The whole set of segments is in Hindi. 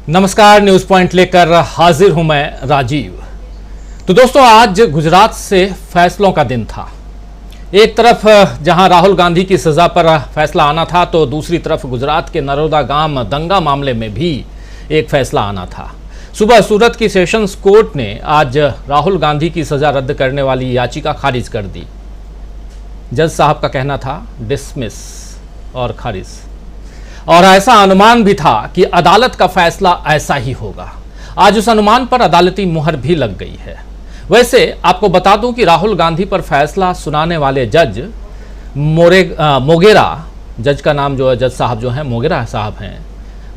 नमस्कार, न्यूज पॉइंट लेकर हाजिर हूं मैं राजीव। तो दोस्तों, आज गुजरात से फैसलों का दिन था। एक तरफ जहां राहुल गांधी की सजा पर फैसला आना था, तो दूसरी तरफ गुजरात के नरोदा गांव दंगा मामले में भी एक फैसला आना था। सुबह सूरत की सेशंस कोर्ट ने आज राहुल गांधी की सजा रद्द करने वाली याचिका खारिज कर दी। जज साहब का कहना था डिसमिस और खारिज, और ऐसा अनुमान भी था कि अदालत का फैसला ऐसा ही होगा। आज उस अनुमान पर अदालती मुहर भी लग गई है। वैसे आपको बता दूं कि राहुल गांधी पर फैसला सुनाने वाले जज मोगेरा, जज का नाम जो है, जज साहब जो हैं मोगेरा साहब हैं,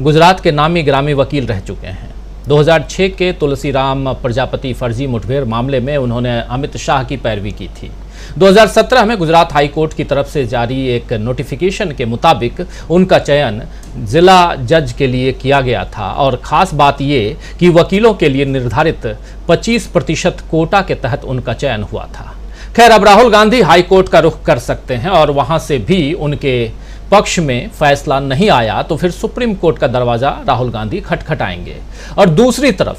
गुजरात के नामी ग्रामी वकील रह चुके हैं। 2006 के तुलसीराम प्रजापति फर्जी मुठभेड़ मामले में उन्होंने अमित शाह की पैरवी की थी। 2017 में गुजरात हाई कोर्ट की तरफ से जारी एक नोटिफिकेशन के मुताबिक उनका चयन जिला जज के लिए किया गया था, और ख़ास बात ये कि वकीलों के लिए निर्धारित 25% कोटा के तहत उनका चयन हुआ था। खैर, अब राहुल गांधी हाई कोर्ट का रुख कर सकते हैं, और वहां से भी उनके पक्ष में फैसला नहीं आया तो फिर सुप्रीम कोर्ट का दरवाजा राहुल गांधी खटखटाएंगे। और दूसरी तरफ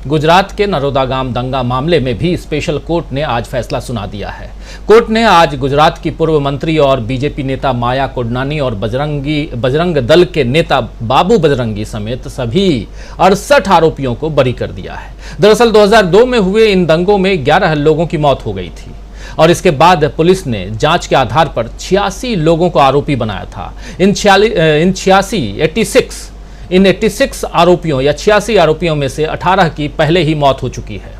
गुजरात के नरोदा गांव दंगा मामले में भी स्पेशल कोर्ट ने आज फैसला सुना दिया है। कोर्ट ने आज गुजरात की पूर्व मंत्री और बीजेपी नेता माया कोडनानी और बजरंग दल के नेता बाबू बजरंगी समेत सभी 68 आरोपियों को बरी कर दिया है। दरअसल 2002 में हुए इन दंगों में 11 लोगों की मौत हो गई थी, और इसके बाद पुलिस ने जांच के आधार पर 86 लोगों को आरोपी बनाया था। इन 86 आरोपियों या 86 आरोपियों में से 18 की पहले ही मौत हो चुकी है।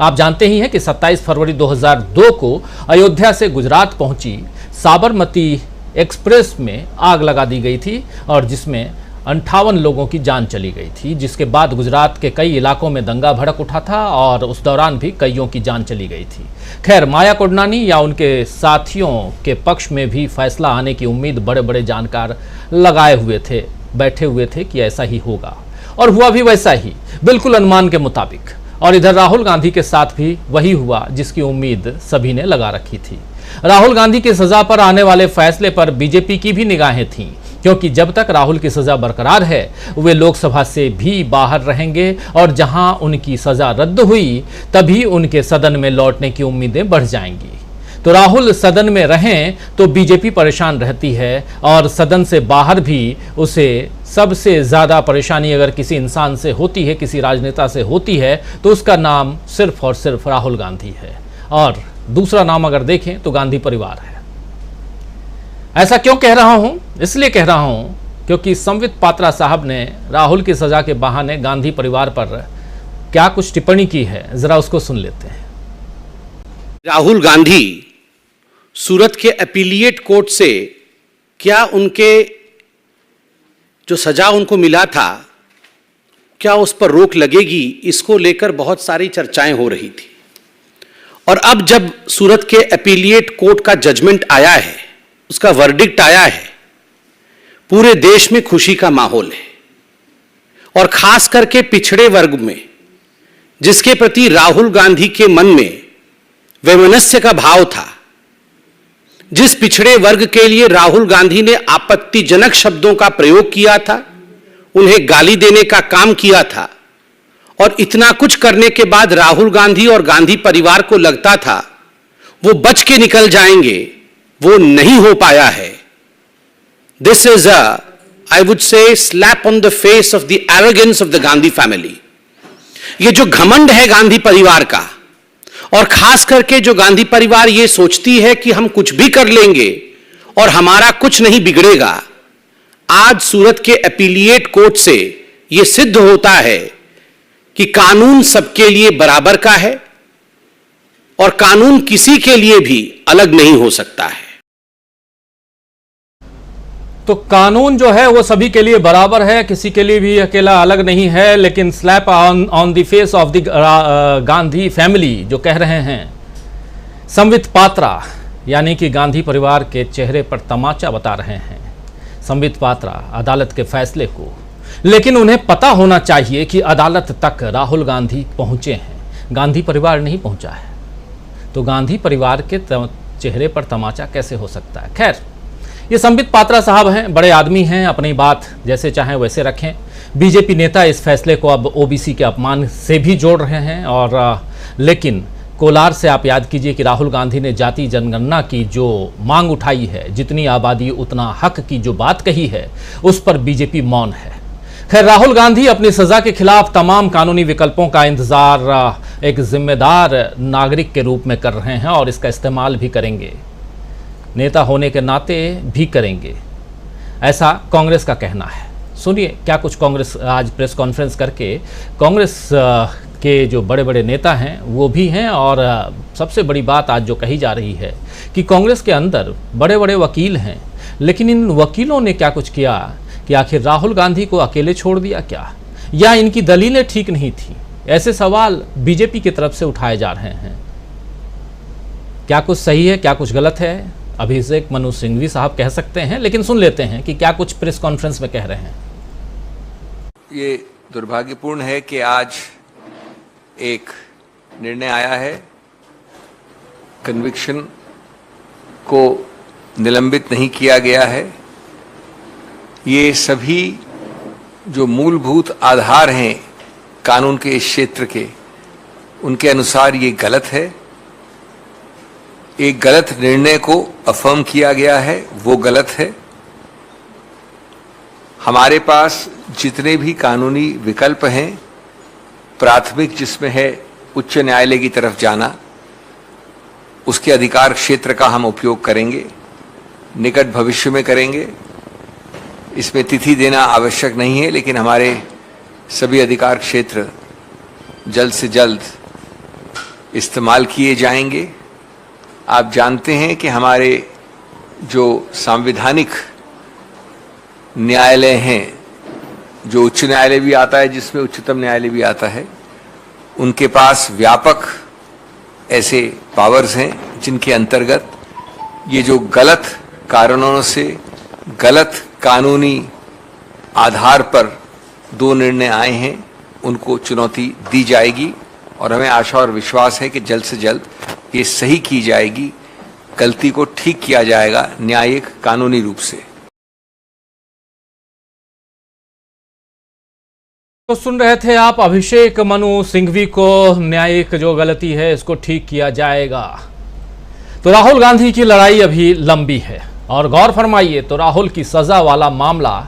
आप जानते ही हैं कि 27 फरवरी 2002 को अयोध्या से गुजरात पहुंची साबरमती एक्सप्रेस में आग लगा दी गई थी, और जिसमें 58 लोगों की जान चली गई थी, जिसके बाद गुजरात के कई इलाकों में दंगा भड़क उठा था, और उस दौरान भी कईयों की जान चली गई थी। खैर, माया कोडनानी या उनके साथियों के पक्ष में भी फैसला आने की उम्मीद बड़े बड़े जानकार लगाए हुए थे, बैठे हुए थे कि ऐसा ही होगा, और हुआ भी वैसा ही, बिल्कुल अनुमान के मुताबिक। और इधर राहुल गांधी के साथ भी वही हुआ जिसकी उम्मीद सभी ने लगा रखी थी। राहुल गांधी की सजा पर आने वाले फैसले पर बीजेपी की भी निगाहें थीं, क्योंकि जब तक राहुल की सजा बरकरार है वे लोकसभा से भी बाहर रहेंगे, और जहां उनकी सजा रद्द हुई तभी उनके सदन में लौटने की उम्मीदें बढ़ जाएंगी। तो राहुल सदन में रहें तो बीजेपी परेशान रहती है, और सदन से बाहर भी उसे सबसे ज़्यादा परेशानी अगर किसी इंसान से होती है, किसी राजनेता से होती है, तो उसका नाम सिर्फ और सिर्फ राहुल गांधी है, और दूसरा नाम अगर देखें तो गांधी परिवार है। ऐसा क्यों कह रहा हूं? इसलिए कह रहा हूं क्योंकि संबित पात्रा साहब ने राहुल की सजा के बहाने गांधी परिवार पर क्या कुछ टिप्पणी की है, जरा उसको सुन लेते हैं। राहुल गांधी सूरत के अपीलिएट कोर्ट से क्या उनके जो सजा उनको मिला था, क्या उस पर रोक लगेगी, इसको लेकर बहुत सारी चर्चाएं हो रही थी। और अब जब सूरत के अपीलिएट कोर्ट का जजमेंट आया है, उसका वर्डिक्ट आया है, पूरे देश में खुशी का माहौल है, और खास करके पिछड़े वर्ग में, जिसके प्रति राहुल गांधी के मन में वैमनस्य का भाव था, जिस पिछड़े वर्ग के लिए राहुल गांधी ने आपत्तिजनक शब्दों का प्रयोग किया था, उन्हें गाली देने का काम किया था, और इतना कुछ करने के बाद राहुल गांधी और गांधी परिवार को लगता था वो बच के निकल जाएंगे, वो नहीं हो पाया है। This is I would say slap on the face of the arrogance of the Gandhi family. ये जो घमंड है गांधी परिवार का, और खास करके जो गांधी परिवार ये सोचती है कि हम कुछ भी कर लेंगे और हमारा कुछ नहीं बिगड़ेगा, आज सूरत के अपीलिएट कोर्ट से यह सिद्ध होता है कि कानून सबके लिए बराबर का है, और कानून किसी के लिए भी अलग नहीं हो सकता है। तो कानून जो है वो सभी के लिए बराबर है, किसी के लिए भी अकेला अलग नहीं है। लेकिन slap on the face of the Gandhi family जो कह रहे हैं संबित पात्रा, यानी कि गांधी परिवार के चेहरे पर तमाचा बता रहे हैं संबित पात्रा अदालत के फैसले को। लेकिन उन्हें पता होना चाहिए कि अदालत तक राहुल गांधी पहुंचे हैं, गांधी परिवार नहीं पहुंचा है। तो गांधी परिवार के चेहरे पर तमाचा कैसे हो सकता है? खैर, ये संबित पात्रा साहब हैं, बड़े आदमी हैं, अपनी बात जैसे चाहें वैसे रखें। बीजेपी नेता इस फैसले को अब ओबीसी के अपमान से भी जोड़ रहे हैं और लेकिन कोलार से आप याद कीजिए कि राहुल गांधी ने जाति जनगणना की जो मांग उठाई है, जितनी आबादी उतना हक की जो बात कही है, उस पर बीजेपी मौन है। खैर, राहुल गांधी अपनी सजा के खिलाफ तमाम कानूनी विकल्पों का इंतजार एक जिम्मेदार नागरिक के रूप में कर रहे हैं और इसका इस्तेमाल भी करेंगे, नेता होने के नाते भी करेंगे, ऐसा कांग्रेस का कहना है। सुनिए क्या कुछ कांग्रेस आज प्रेस कॉन्फ्रेंस करके कांग्रेस के जो बड़े बड़े नेता हैं वो भी हैं, और सबसे बड़ी बात आज जो कही जा रही है कि कांग्रेस के अंदर बड़े बड़े वकील हैं, लेकिन इन वकीलों ने क्या कुछ किया कि आखिर राहुल गांधी को अकेले छोड़ दिया क्या, या इनकी दलीलें ठीक नहीं थी? ऐसे सवाल बीजेपी की तरफ से उठाए जा रहे हैं। क्या कुछ सही है, क्या कुछ गलत है, अभिषेक मनु सिंघवी साहब कह सकते हैं, लेकिन सुन लेते हैं कि क्या कुछ प्रेस कॉन्फ्रेंस में कह रहे हैं। ये दुर्भाग्यपूर्ण है कि आज एक निर्णय आया है, कन्विक्शन को निलंबित नहीं किया गया है। ये सभी जो मूलभूत आधार हैं कानून के इस क्षेत्र के, उनके अनुसार ये गलत है। एक गलत निर्णय को अफर्म किया गया है, वो गलत है। हमारे पास जितने भी कानूनी विकल्प हैं, प्राथमिक जिसमें है उच्च न्यायालय की तरफ जाना, उसके अधिकार क्षेत्र का हम उपयोग करेंगे, निकट भविष्य में करेंगे। इसमें तिथि देना आवश्यक नहीं है, लेकिन हमारे सभी अधिकार क्षेत्र जल्द से जल्द इस्तेमाल किए जाएंगे। आप जानते हैं कि हमारे जो संवैधानिक न्यायालय हैं, जो उच्च न्यायालय भी आता है, जिसमें उच्चतम न्यायालय भी आता है, उनके पास व्यापक ऐसे पावर्स हैं जिनके अंतर्गत ये जो गलत कारणों से गलत कानूनी आधार पर दो निर्णय आए हैं, उनको चुनौती दी जाएगी और हमें आशा और विश्वास है कि जल्द से जल्द ये सही की जाएगी, गलती को ठीक किया जाएगा न्यायिक कानूनी रूप से। तो सुन रहे थे आप अभिषेक मनु सिंघवी को, न्यायिक जो गलती है इसको ठीक किया जाएगा। तो राहुल गांधी की लड़ाई अभी लंबी है और गौर फरमाइए तो राहुल की सजा वाला मामला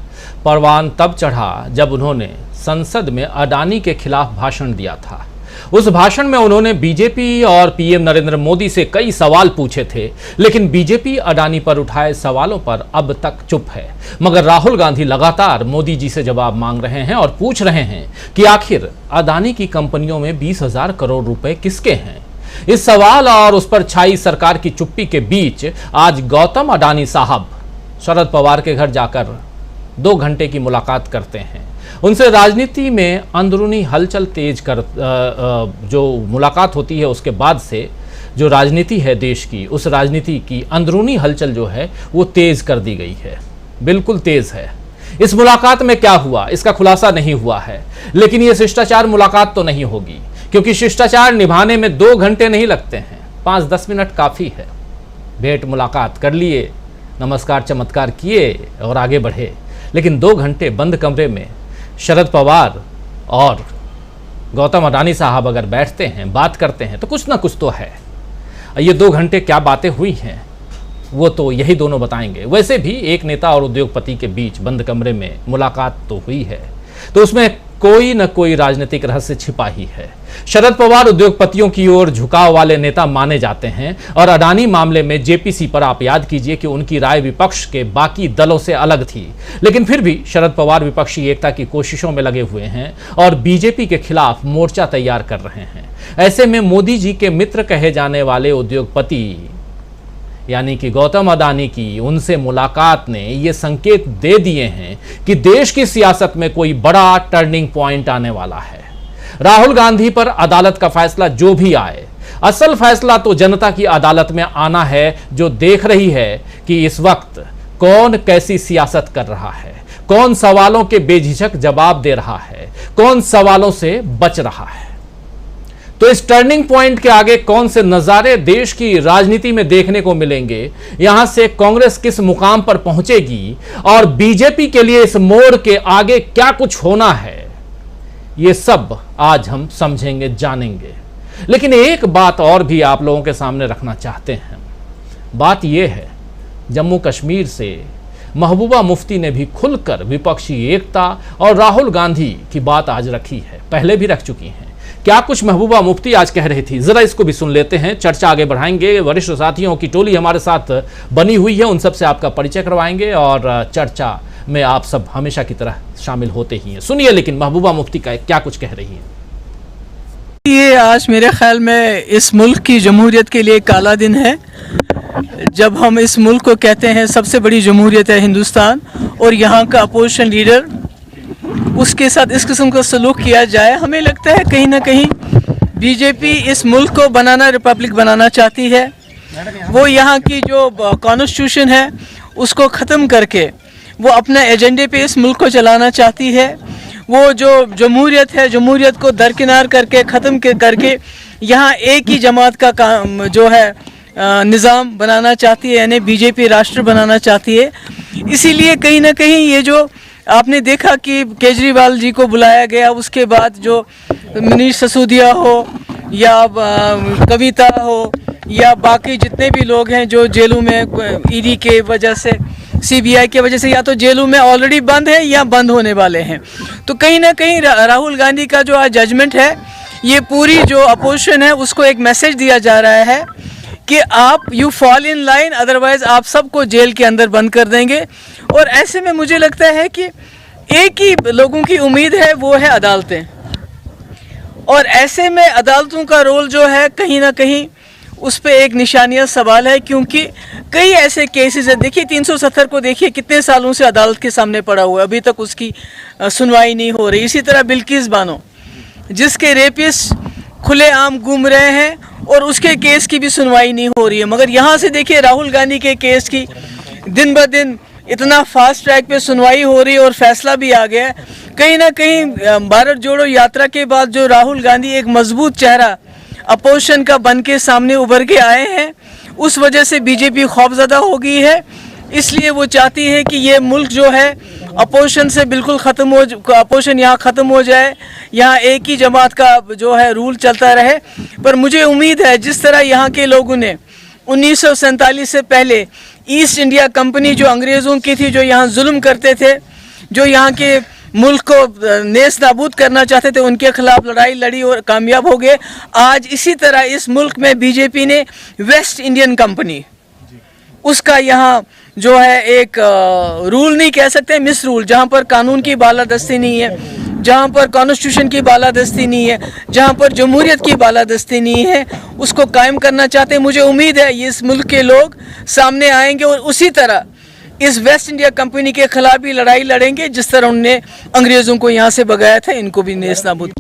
परवान तब चढ़ा जब उन्होंने संसद में अडानी के खिलाफ भाषण दिया था। उस भाषण में उन्होंने बीजेपी और पीएम नरेंद्र मोदी से कई सवाल पूछे थे, लेकिन बीजेपी अडानी पर उठाए सवालों पर अब तक चुप है। मगर राहुल गांधी लगातार मोदी जी से जवाब मांग रहे हैं और पूछ रहे हैं कि आखिर अडानी की कंपनियों में 20,000 करोड़ रुपए किसके हैं। इस सवाल और उस पर छाई सरकार की चुप्पी के बीच आज गौतम अडानी साहब शरद पवार के घर जाकर 2 घंटे की मुलाकात करते हैं। उनसे राजनीति में अंदरूनी हलचल तेज कर जो मुलाकात होती है उसके बाद से जो राजनीति है देश की, उस राजनीति की अंदरूनी हलचल जो है वो तेज कर दी गई है, बिल्कुल तेज है। इस मुलाकात में क्या हुआ इसका खुलासा नहीं हुआ है, लेकिन ये शिष्टाचार मुलाकात तो नहीं होगी, क्योंकि शिष्टाचार निभाने में 2 घंटे नहीं लगते हैं, 5-10 मिनट काफ़ी है। भेंट मुलाकात कर लिए, नमस्कार चमत्कार किए और आगे बढ़े। लेकिन 2 घंटे बंद कमरे में शरद पवार और गौतम अडानी साहब अगर बैठते हैं, बात करते हैं, तो कुछ ना कुछ तो है। ये 2 घंटे क्या बातें हुई हैं वो तो यही दोनों बताएंगे। वैसे भी एक नेता और उद्योगपति के बीच बंद कमरे में मुलाकात तो हुई है, तो उसमें कोई न कोई राजनीतिक रहस्य छिपा ही है। शरद पवार उद्योगपतियों की ओर झुकाव वाले नेता माने जाते हैं और अडानी मामले में जेपीसी पर आप याद कीजिए कि उनकी राय विपक्ष के बाकी दलों से अलग थी, लेकिन फिर भी शरद पवार विपक्षी एकता की कोशिशों में लगे हुए हैं और बीजेपी के खिलाफ मोर्चा तैयार कर रहे हैं। ऐसे में मोदी जी के मित्र कहे जाने वाले उद्योगपति यानी कि गौतम अडानी की उनसे मुलाकात ने ये संकेत दे दिए हैं कि देश की सियासत में कोई बड़ा टर्निंग पॉइंट आने वाला है। राहुल गांधी पर अदालत का फैसला जो भी आए, असल फैसला तो जनता की अदालत में आना है, जो देख रही है कि इस वक्त कौन कैसी सियासत कर रहा है, कौन सवालों के बेझिझक जवाब दे रहा है, कौन सवालों से बच रहा है। तो इस टर्निंग पॉइंट के आगे कौन से नजारे देश की राजनीति में देखने को मिलेंगे, यहां से कांग्रेस किस मुकाम पर पहुंचेगी और बीजेपी के लिए इस मोड़ के आगे क्या कुछ होना है, ये सब आज हम समझेंगे, जानेंगे। लेकिन एक बात और भी आप लोगों के सामने रखना चाहते हैं। बात यह है, जम्मू कश्मीर से महबूबा मुफ्ती ने भी खुलकर विपक्षी एकता और राहुल गांधी की बात आज रखी है, पहले भी रख चुकी हैं। क्या कुछ महबूबा मुफ्ती आज कह रही थी, जरा इसको भी सुन लेते हैं, चर्चा आगे बढ़ाएंगे। वरिष्ठ साथियों की टोली हमारे साथ बनी हुई है, उन सब से आपका परिचय करवाएंगे और चर्चा में आप सब हमेशा की तरह शामिल होते ही हैं। सुनिए लेकिन महबूबा मुफ्ती का क्या कुछ कह रही है। ये आज मेरे ख्याल में इस मुल्क की जमहूरियत के लिए काला दिन है, जब हम इस मुल्क को कहते हैं सबसे बड़ी जमहूरियत है हिंदुस्तान, और यहाँ का अपोजिशन लीडर उसके साथ इस किस्म का सलूक किया जाए। हमें लगता है कहीं ना कहीं बीजेपी इस मुल्क को बनाना, रिपब्लिक बनाना चाहती है। वो यहाँ की जो कॉन्स्टिट्यूशन है उसको ख़त्म करके वो अपने एजेंडे पे इस मुल्क को चलाना चाहती है। वो जो जमहूरियत है, जमहूरियत को दरकिनार करके ख़त्म करके यहाँ एक ही जमात का काम जो है निज़ाम बनाना चाहती है, यानी बीजेपी राष्ट्र बनाना चाहती है। इसीलिए कहीं ना कहीं ये जो आपने देखा कि केजरीवाल जी को बुलाया गया, उसके बाद जो मनीष सिसोदिया हो या कविता हो या बाकी जितने भी लोग हैं जो जेलों में ईडी के वजह से, सीबीआई की वजह से या तो जेलों में ऑलरेडी बंद है या बंद होने वाले हैं, तो कहीं ना कहीं राहुल गांधी का जो आज जजमेंट है, ये पूरी जो अपोजिशन है उसको एक मैसेज दिया जा रहा है कि आप you fall in line, otherwise आप सबको जेल के अंदर बंद कर देंगे। और ऐसे में मुझे लगता है कि एक ही लोगों की उम्मीद है, वो है अदालतें। और ऐसे में अदालतों का रोल जो है कहीं ना कहीं उस पर एक निशानिया सवाल है, क्योंकि कई ऐसे केसेस हैं। देखिए 370 को देखिए कितने सालों से अदालत के सामने पड़ा हुआ है, अभी तक उसकी सुनवाई नहीं हो रही। इसी तरह बिल्किस बानो जिसके रेपिस्ट खुलेआम घूम रहे हैं और उसके केस की भी सुनवाई नहीं हो रही है। मगर यहाँ से देखिए राहुल गांधी के केस की दिन ब दिन इतना फास्ट ट्रैक पे सुनवाई हो रही है और फैसला भी आ गया है। कहीं ना कहीं भारत जोड़ो यात्रा के बाद जो राहुल गांधी एक मजबूत चेहरा अपोजिशन का बन के सामने उभर के आए हैं, उस वजह से बीजेपी खौफजदा हो गई है। इसलिए वो चाहती है कि ये मुल्क जो है अपोजिशन से बिल्कुल ख़त्म हो, अपोजिशन यहाँ ख़त्म हो जाए, यहाँ एक ही जमात का जो है रूल चलता रहे। पर मुझे उम्मीद है जिस तरह यहाँ के लोगों ने 1947 से पहले ईस्ट इंडिया कंपनी जो अंग्रेज़ों की थी, जो यहाँ जुल्म करते थे, जो यहाँ के मुल्क को नेस नाबूद करना चाहते थे, उनके खिलाफ लड़ाई लड़ी और कामयाब हो गए। आज इसी तरह इस मुल्क में बीजेपी ने वेस्ट इंडियन कंपनी, उसका यहाँ जो है एक रूल नहीं कह सकते, मिस रूल, जहाँ पर कानून की बालादस्ती नहीं है, जहाँ पर कॉन्स्टिट्यूशन की बालादस्ती नहीं है, जहाँ पर जमहूरियत की बालादस्ती नहीं है, उसको कायम करना चाहते हैं। मुझे उम्मीद है ये इस मुल्क के लोग सामने आएंगे और उसी तरह इस वेस्ट इंडिया कंपनी के खिलाफ भी लड़ाई लड़ेंगे, जिस तरह उन्होंने अंग्रेज़ों को यहाँ से भगाया था, इनको भी नेस नाबूद।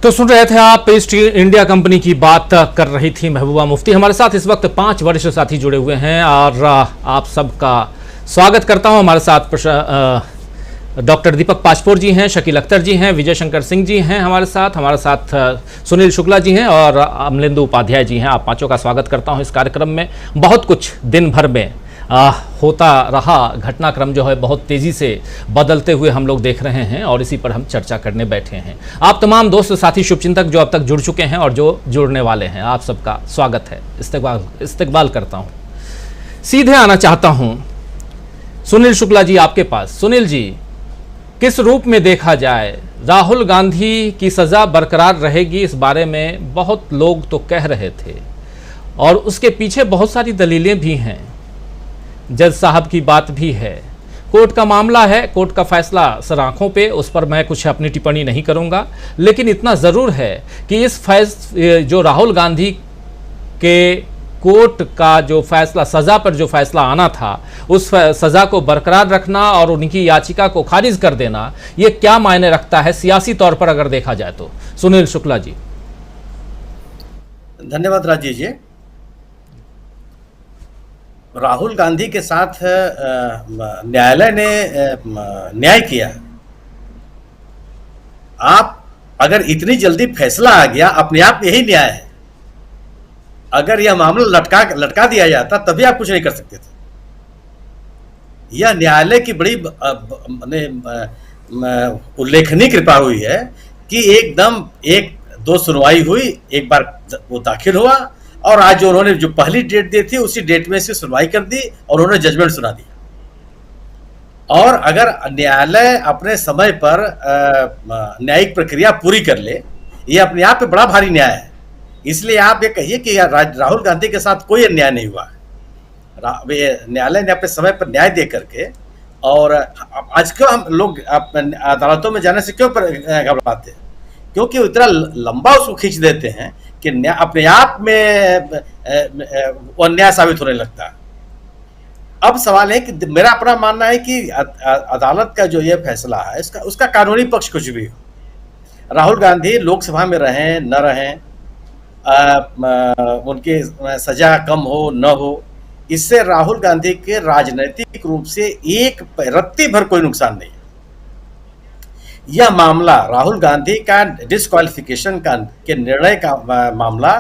तो सुन रहे थे आप, ईस्ट इंडिया कंपनी की बात कर रही थी महबूबा मुफ्ती। हमारे साथ इस वक्त 5 वरिष्ठ साथी जुड़े हुए हैं और आप सबका स्वागत करता हूं। हमारे साथ डॉक्टर दीपक पाचपोर जी हैं, शकील अख्तर जी हैं, विजय शंकर सिंह जी हैं हमारे साथ सुनील शुक्ला जी हैं और अमलेंदु उपाध्याय जी हैं। आप पांचों का स्वागत करता हूं इस कार्यक्रम में। बहुत कुछ दिन भर में होता रहा, घटनाक्रम जो है बहुत तेज़ी से बदलते हुए हम लोग देख रहे हैं और इसी पर हम चर्चा करने बैठे हैं। आप तमाम दोस्त साथी शुभचिंतक जो अब तक जुड़ चुके हैं और जो जुड़ने वाले हैं, आप सबका स्वागत है, इस्तकबाल करता हूं। सीधे आना चाहता हूं सुनील शुक्ला जी आपके पास। सुनील जी, किस रूप में देखा जाए, राहुल गांधी की सज़ा बरकरार रहेगी, इस बारे में बहुत लोग तो कह रहे थे और उसके पीछे बहुत सारी दलीलें भी हैं, जज साहब की बात भी है, कोर्ट का मामला है, कोर्ट का फैसला सर आंखों पे, उस पर मैं कुछ अपनी टिप्पणी नहीं करूंगा। लेकिन इतना ज़रूर है कि इस जो राहुल गांधी के कोर्ट का जो फैसला, सज़ा पर जो फैसला आना था, उस सज़ा को बरकरार रखना और उनकी याचिका को खारिज कर देना, ये क्या मायने रखता है सियासी तौर पर अगर देखा जाए तो? सुनील शुक्ला जी। धन्यवाद राजीव जी। राहुल गांधी के साथ न्यायालय ने न्याय किया। आप अगर इतनी जल्दी फैसला आ गया, अपने आप यही न्याय है। अगर यह मामला लटका दिया जाता तभी आप कुछ नहीं कर सकते थे। यह न्यायालय की बड़ी उल्लेखनीय कृपा हुई है कि एकदम एक दो सुनवाई हुई, एक बार वो दाखिल हुआ और आज जो उन्होंने जो पहली डेट दी थी उसी डेट में से सुनवाई कर दी और उन्होंने जजमेंट सुना दिया। और अगर न्यायालय अपने समय पर न्यायिक प्रक्रिया पूरी कर ले, ये अपने आप में बड़ा भारी न्याय है। इसलिए आप ये कहिए कि राहुल गांधी के साथ कोई अन्याय नहीं हुआ। न्यायालय ने अपने समय पर न्याय दे करके, और आज क्यों हम लोग अदालतों में जाने से क्यों घबराते हैं? क्योंकि इतना लंबा उसको खींच देते हैं कि अपने आप में वो अन्याय साबित होने लगता है। अब सवाल है कि मेरा अपना मानना है कि अदालत का जो ये फैसला है उसका कानूनी पक्ष कुछ भी हो। राहुल गांधी लोकसभा में रहें न रहें, उनकी सजा कम हो न हो, इससे राहुल गांधी के राजनीतिक रूप से एक रत्ती भर कोई नुकसान नहीं है। यह मामला राहुल गांधी का डिस्क्वालिफिकेशन का के निर्णय का मामला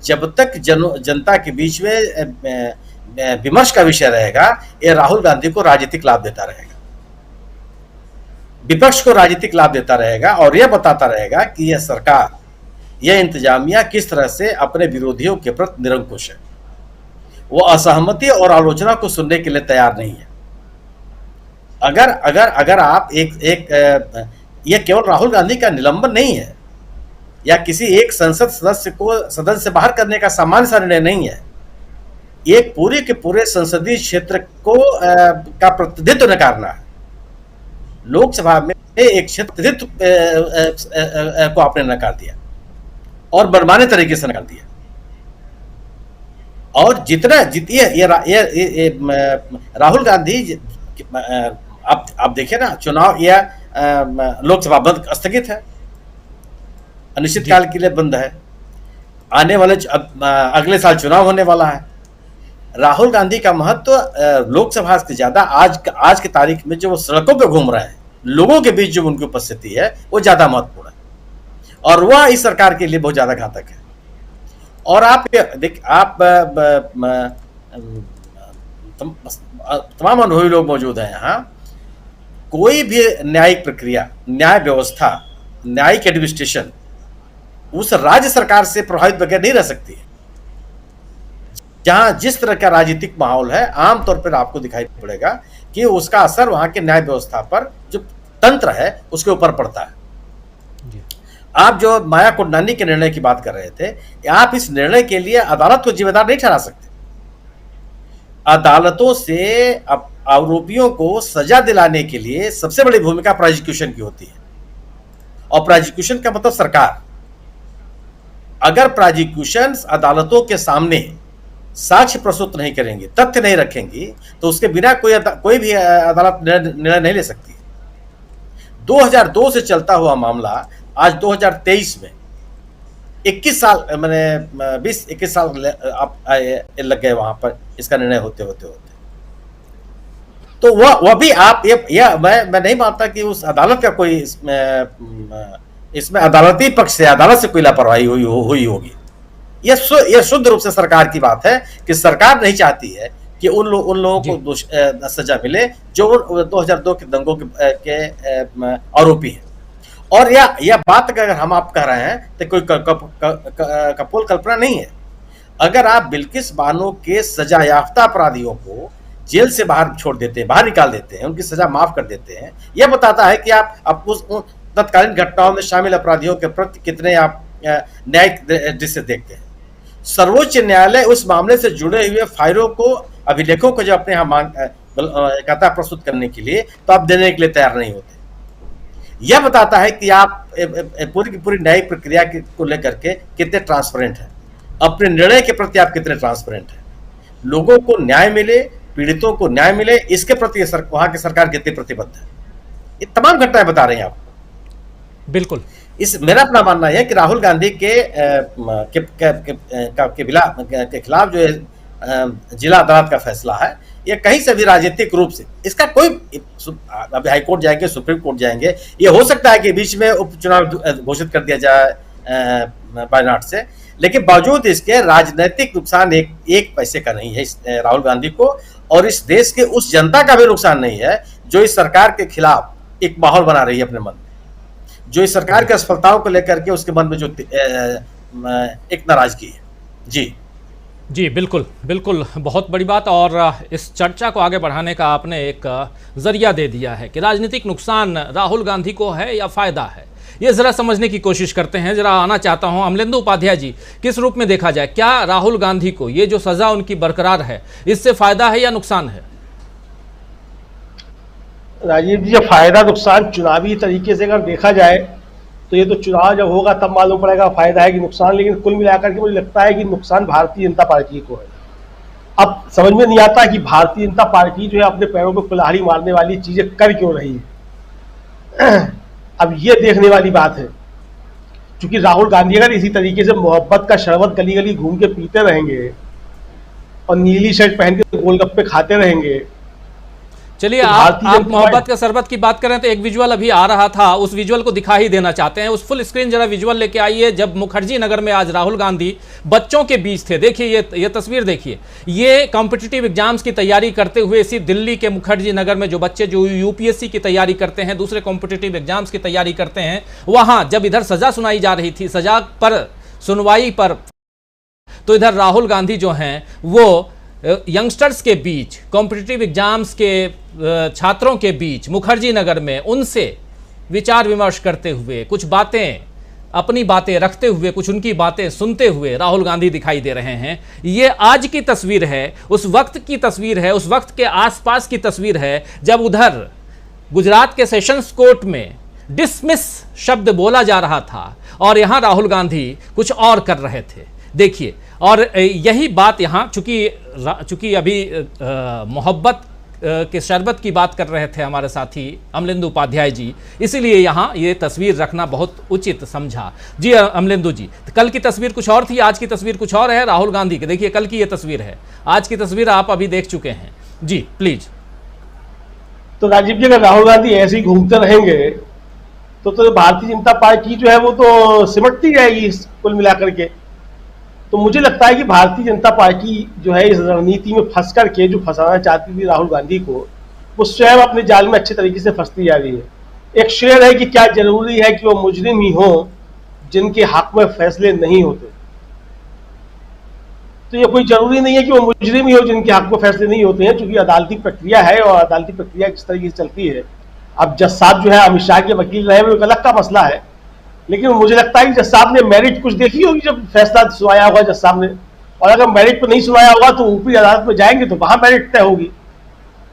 जब तक जनता के बीच में विमर्श का विषय रहेगा, यह राहुल गांधी को राजनीतिक लाभ देता रहेगा, विपक्ष को राजनीतिक लाभ देता रहेगा और यह बताता रहेगा कि यह सरकार, यह इंतजामिया किस तरह से अपने विरोधियों के प्रति निरंकुश है। वो असहमति और आलोचना को सुनने के लिए तैयार नहीं है। अगर आप यह केवल राहुल गांधी का निलंबन नहीं है या किसी एक संसद सदस्य को सदन से बाहर करने का सामान्य सा निर्णय नहीं है। एक पूरे के पूरे संसदीय क्षेत्र को का प्रतिनिधित्व नकारना है। लोकसभा में एक क्षेत्र को आपने नकार दिया और मनमाने तरीके से नकार दिया। और जितना ये राहुल गांधी, आप देखिए ना, चुनाव या लोकसभा बंद स्थगित है, अनिश्चित काल के लिए बंद है। आने वाले अगले साल चुनाव होने वाला है। राहुल गांधी का महत्व लोकसभा से ज्यादा आज की तारीख में जो वो सड़कों पे घूम रहे हैं, लोगों के बीच जो उनकी उपस्थिति है वो ज्यादा महत्वपूर्ण है और वह इस सरकार के लिए बहुत ज्यादा घातक है। और तमाम अनुभवी लोग मौजूद हैं यहाँ। कोई भी न्यायिक प्रक्रिया, न्याय व्यवस्था, न्यायिक एडमिनिस्ट्रेशन उस राज्य सरकार से प्रभावित बगैर नहीं रह सकती है। जहां जिस तरह का राजनीतिक माहौल है, आमतौर पर आपको दिखाई पड़ेगा कि उसका असर वहां के न्याय व्यवस्था पर, जो तंत्र है उसके ऊपर पड़ता है। आप जो माया कोडनानी के निर्णय की बात कर रहे थे, आप इस निर्णय के लिए अदालत को जिम्मेदार नहीं ठहरा सकते। अदालतों से आरोपियों को सजा दिलाने के लिए सबसे बड़ी भूमिका प्रोसिक्यूशन की होती है, और प्रोसिक्यूशन का मतलब सरकार। अगर प्रोसिक्यूशन अदालतों के सामने साक्ष्य प्रस्तुत नहीं करेंगे, तथ्य नहीं रखेंगी, तो उसके बिना कोई भी अदालत निर्णय नहीं ले सकती। 2002 से चलता हुआ मामला आज 2023 में 21 साल, मैंने 20-21 साल लग गए वहां पर इसका निर्णय होते होते। तो वह भी आप मैं नहीं मानता कि उस अदालत का कोई इसमें अदालती पक्ष से, अदालत से कोई लापरवाही हुई होगी। यह शुद्ध रूप से सरकार की बात है कि सरकार नहीं चाहती है कि उन लोगों को सजा मिले जो 2002 के दंगों के आरोपी हैं। और यह बात अगर हम आप कह रहे हैं तो कोई कपोल कल्पना नहीं है। अगर आप बिल्किस बानो के सजा याफ्ता अपराधियों को जेल से बाहर छोड़ देते हैं, बाहर निकाल देते हैं, उनकी सजा माफ कर देते हैं, यह बताता है कि आप उस तत्कालीन घटनाओं में शामिल अपराधियों के प्रति कितने आप न्यायिक दृष्टि से देखते हैं। सर्वोच्च न्यायालय उस मामले से जुड़े हुए फाइलों को, अभिलेखों को जो अपने यहाँ कहता प्रस्तुत करने के लिए, तो आप देने के लिए तैयार नहीं होते। यह बताता है कि आप पूरी की पूरी न्यायिक प्रक्रिया को लेकर के कितने ट्रांसपेरेंट हैं, अपने निर्णय के प्रति आप कितने ट्रांसपेरेंट हैं, लोगों को न्याय मिले, पीड़ितों को न्याय मिले, इसके प्रति वहां की सरकार कितनी प्रतिबद्ध है। ये तमाम घटनाएं बता रही हैं आप। बिल्कुल। मेरा अपना मानना है कि राहुल गांधी के खिलाफ जो जिला अदालत का फैसला है, या कहीं से भी राजनीतिक रूप से इसका कोई, अभी हाईकोर्ट जाएंगे, सुप्रीम कोर्ट जाएंगे, ये हो सकता है कि बीच में उपचुनाव घोषित कर दिया जाए वायनाड से, लेकिन बावजूद इसके राजनीतिक नुकसान एक पैसे का नहीं है राहुल गांधी को, और इस देश के उस जनता का भी नुकसान नहीं है जो इस सरकार के खिलाफ एक माहौल बना रही है अपने मन में, जो इस सरकार की असफलताओं को लेकर के उसके मन में जो एक नाराजगी है। जी जी, बिल्कुल बिल्कुल, बहुत बड़ी बात। और इस चर्चा को आगे बढ़ाने का आपने एक जरिया दे दिया है कि राजनीतिक नुकसान राहुल गांधी को है या फायदा है, ये जरा समझने की कोशिश करते हैं। जरा आना चाहता हूं अमलेंदु उपाध्याय जी, किस रूप में देखा जाए, क्या राहुल गांधी को ये जो सजा उनकी बरकरार है इससे फायदा है या नुकसान है? राजीव जी, जब फायदा नुकसान चुनावी तरीके से अगर देखा जाए तो ये तो चुनाव जब होगा तब मालूम पड़ेगा फायदा है कि नुकसान, लेकिन कुल मिलाकर के मुझे लगता है कि नुकसान भारतीय जनता पार्टी को है। अब समझ में नहीं आता कि भारतीय जनता पार्टी जो है अपने पैरों पर कुल्हाड़ी मारने वाली चीजें कर क्यों रही है। अब ये देखने वाली बात है, क्योंकि राहुल गांधी अगर इसी तरीके से मोहब्बत का शरबत गली गली घूम के पीते रहेंगे और नीली शर्ट पहन के गोलगप्पे खाते रहेंगे। चलिए, तो आप मोहब्बत का शरबत की बात करें तो एक विजुअल अभी आ रहा था, उस विजुअल को दिखा ही देना चाहते हैं। उस फुल स्क्रीन जरा विजुअल लेके आइए, जब मुखर्जी नगर में आज राहुल गांधी बच्चों के बीच थे। देखिए ये तस्वीर देखिए, ये कॉम्पिटिटिव एग्जाम्स की तैयारी करते हुए इसी दिल्ली के मुखर्जी नगर में जो बच्चे जो यूपीएससी की तैयारी करते हैं, दूसरे कॉम्पिटिटिव एग्जाम्स की तैयारी करते हैं, वहां जब इधर सजा सुनाई जा रही थी, सजा पर सुनवाई पर, तो इधर राहुल गांधी जो हैं वो यंगस्टर्स के बीच, कॉम्पिटिटिव एग्जाम्स के छात्रों के बीच मुखर्जी नगर में उनसे विचार विमर्श करते हुए, कुछ बातें, अपनी बातें रखते हुए, कुछ उनकी बातें सुनते हुए राहुल गांधी दिखाई दे रहे हैं। ये आज की तस्वीर है, उस वक्त की तस्वीर है, उस वक्त के आसपास की तस्वीर है जब उधर गुजरात के सेशंस कोर्ट में डिसमिस शब्द बोला जा रहा था और यहां राहुल गांधी कुछ और कर रहे थे। देखिए, और यही बात यहाँ, चूंकि अभी मोहब्बत के शरबत की बात कर रहे थे हमारे साथी अमलेंदु उपाध्याय जी, इसीलिए यहाँ ये तस्वीर रखना बहुत उचित समझा। जी अमलेंदु जी, कल की तस्वीर कुछ और थी, आज की तस्वीर कुछ और है राहुल गांधी की। देखिए कल की ये तस्वीर है, आज की तस्वीर आप अभी देख चुके हैं। जी प्लीज। तो राजीव जी, अगर राहुल गांधी ऐसे ही घूमते रहेंगे तो भारतीय जनता पार्टी जो है वो तो सिमटती रहेगी कुल मिलाकर के। तो मुझे लगता है कि भारतीय जनता पार्टी जो है इस रणनीति में फंस करके जो फंसाना चाहती थी राहुल गांधी को, वो स्वयं अपने जाल में अच्छे तरीके से फंसती जा रही है। एक शेर है कि क्या जरूरी है कि वो मुजरिम ही हो जिनके हक में फैसले नहीं होते। तो ये कोई जरूरी नहीं है कि वो मुजरिम ही हो जिनके हक में फैसले नहीं होते हैं, क्योंकि अदालती प्रक्रिया है और अदालती प्रक्रिया किस तरीके से चलती है। अब जज साहब जो है अमित शाह के वकील रहे, वो एक अलग का मसला है, लेकिन मुझे लगता है कि जज साहब ने मेरिट कुछ देखी होगी जब फैसला सुनाया होगा जज साहब ने, और अगर मेरिट पर नहीं सुनाया होगा तो ऊपरी अदालत में जाएंगे तो वहां मेरिट तय होगी,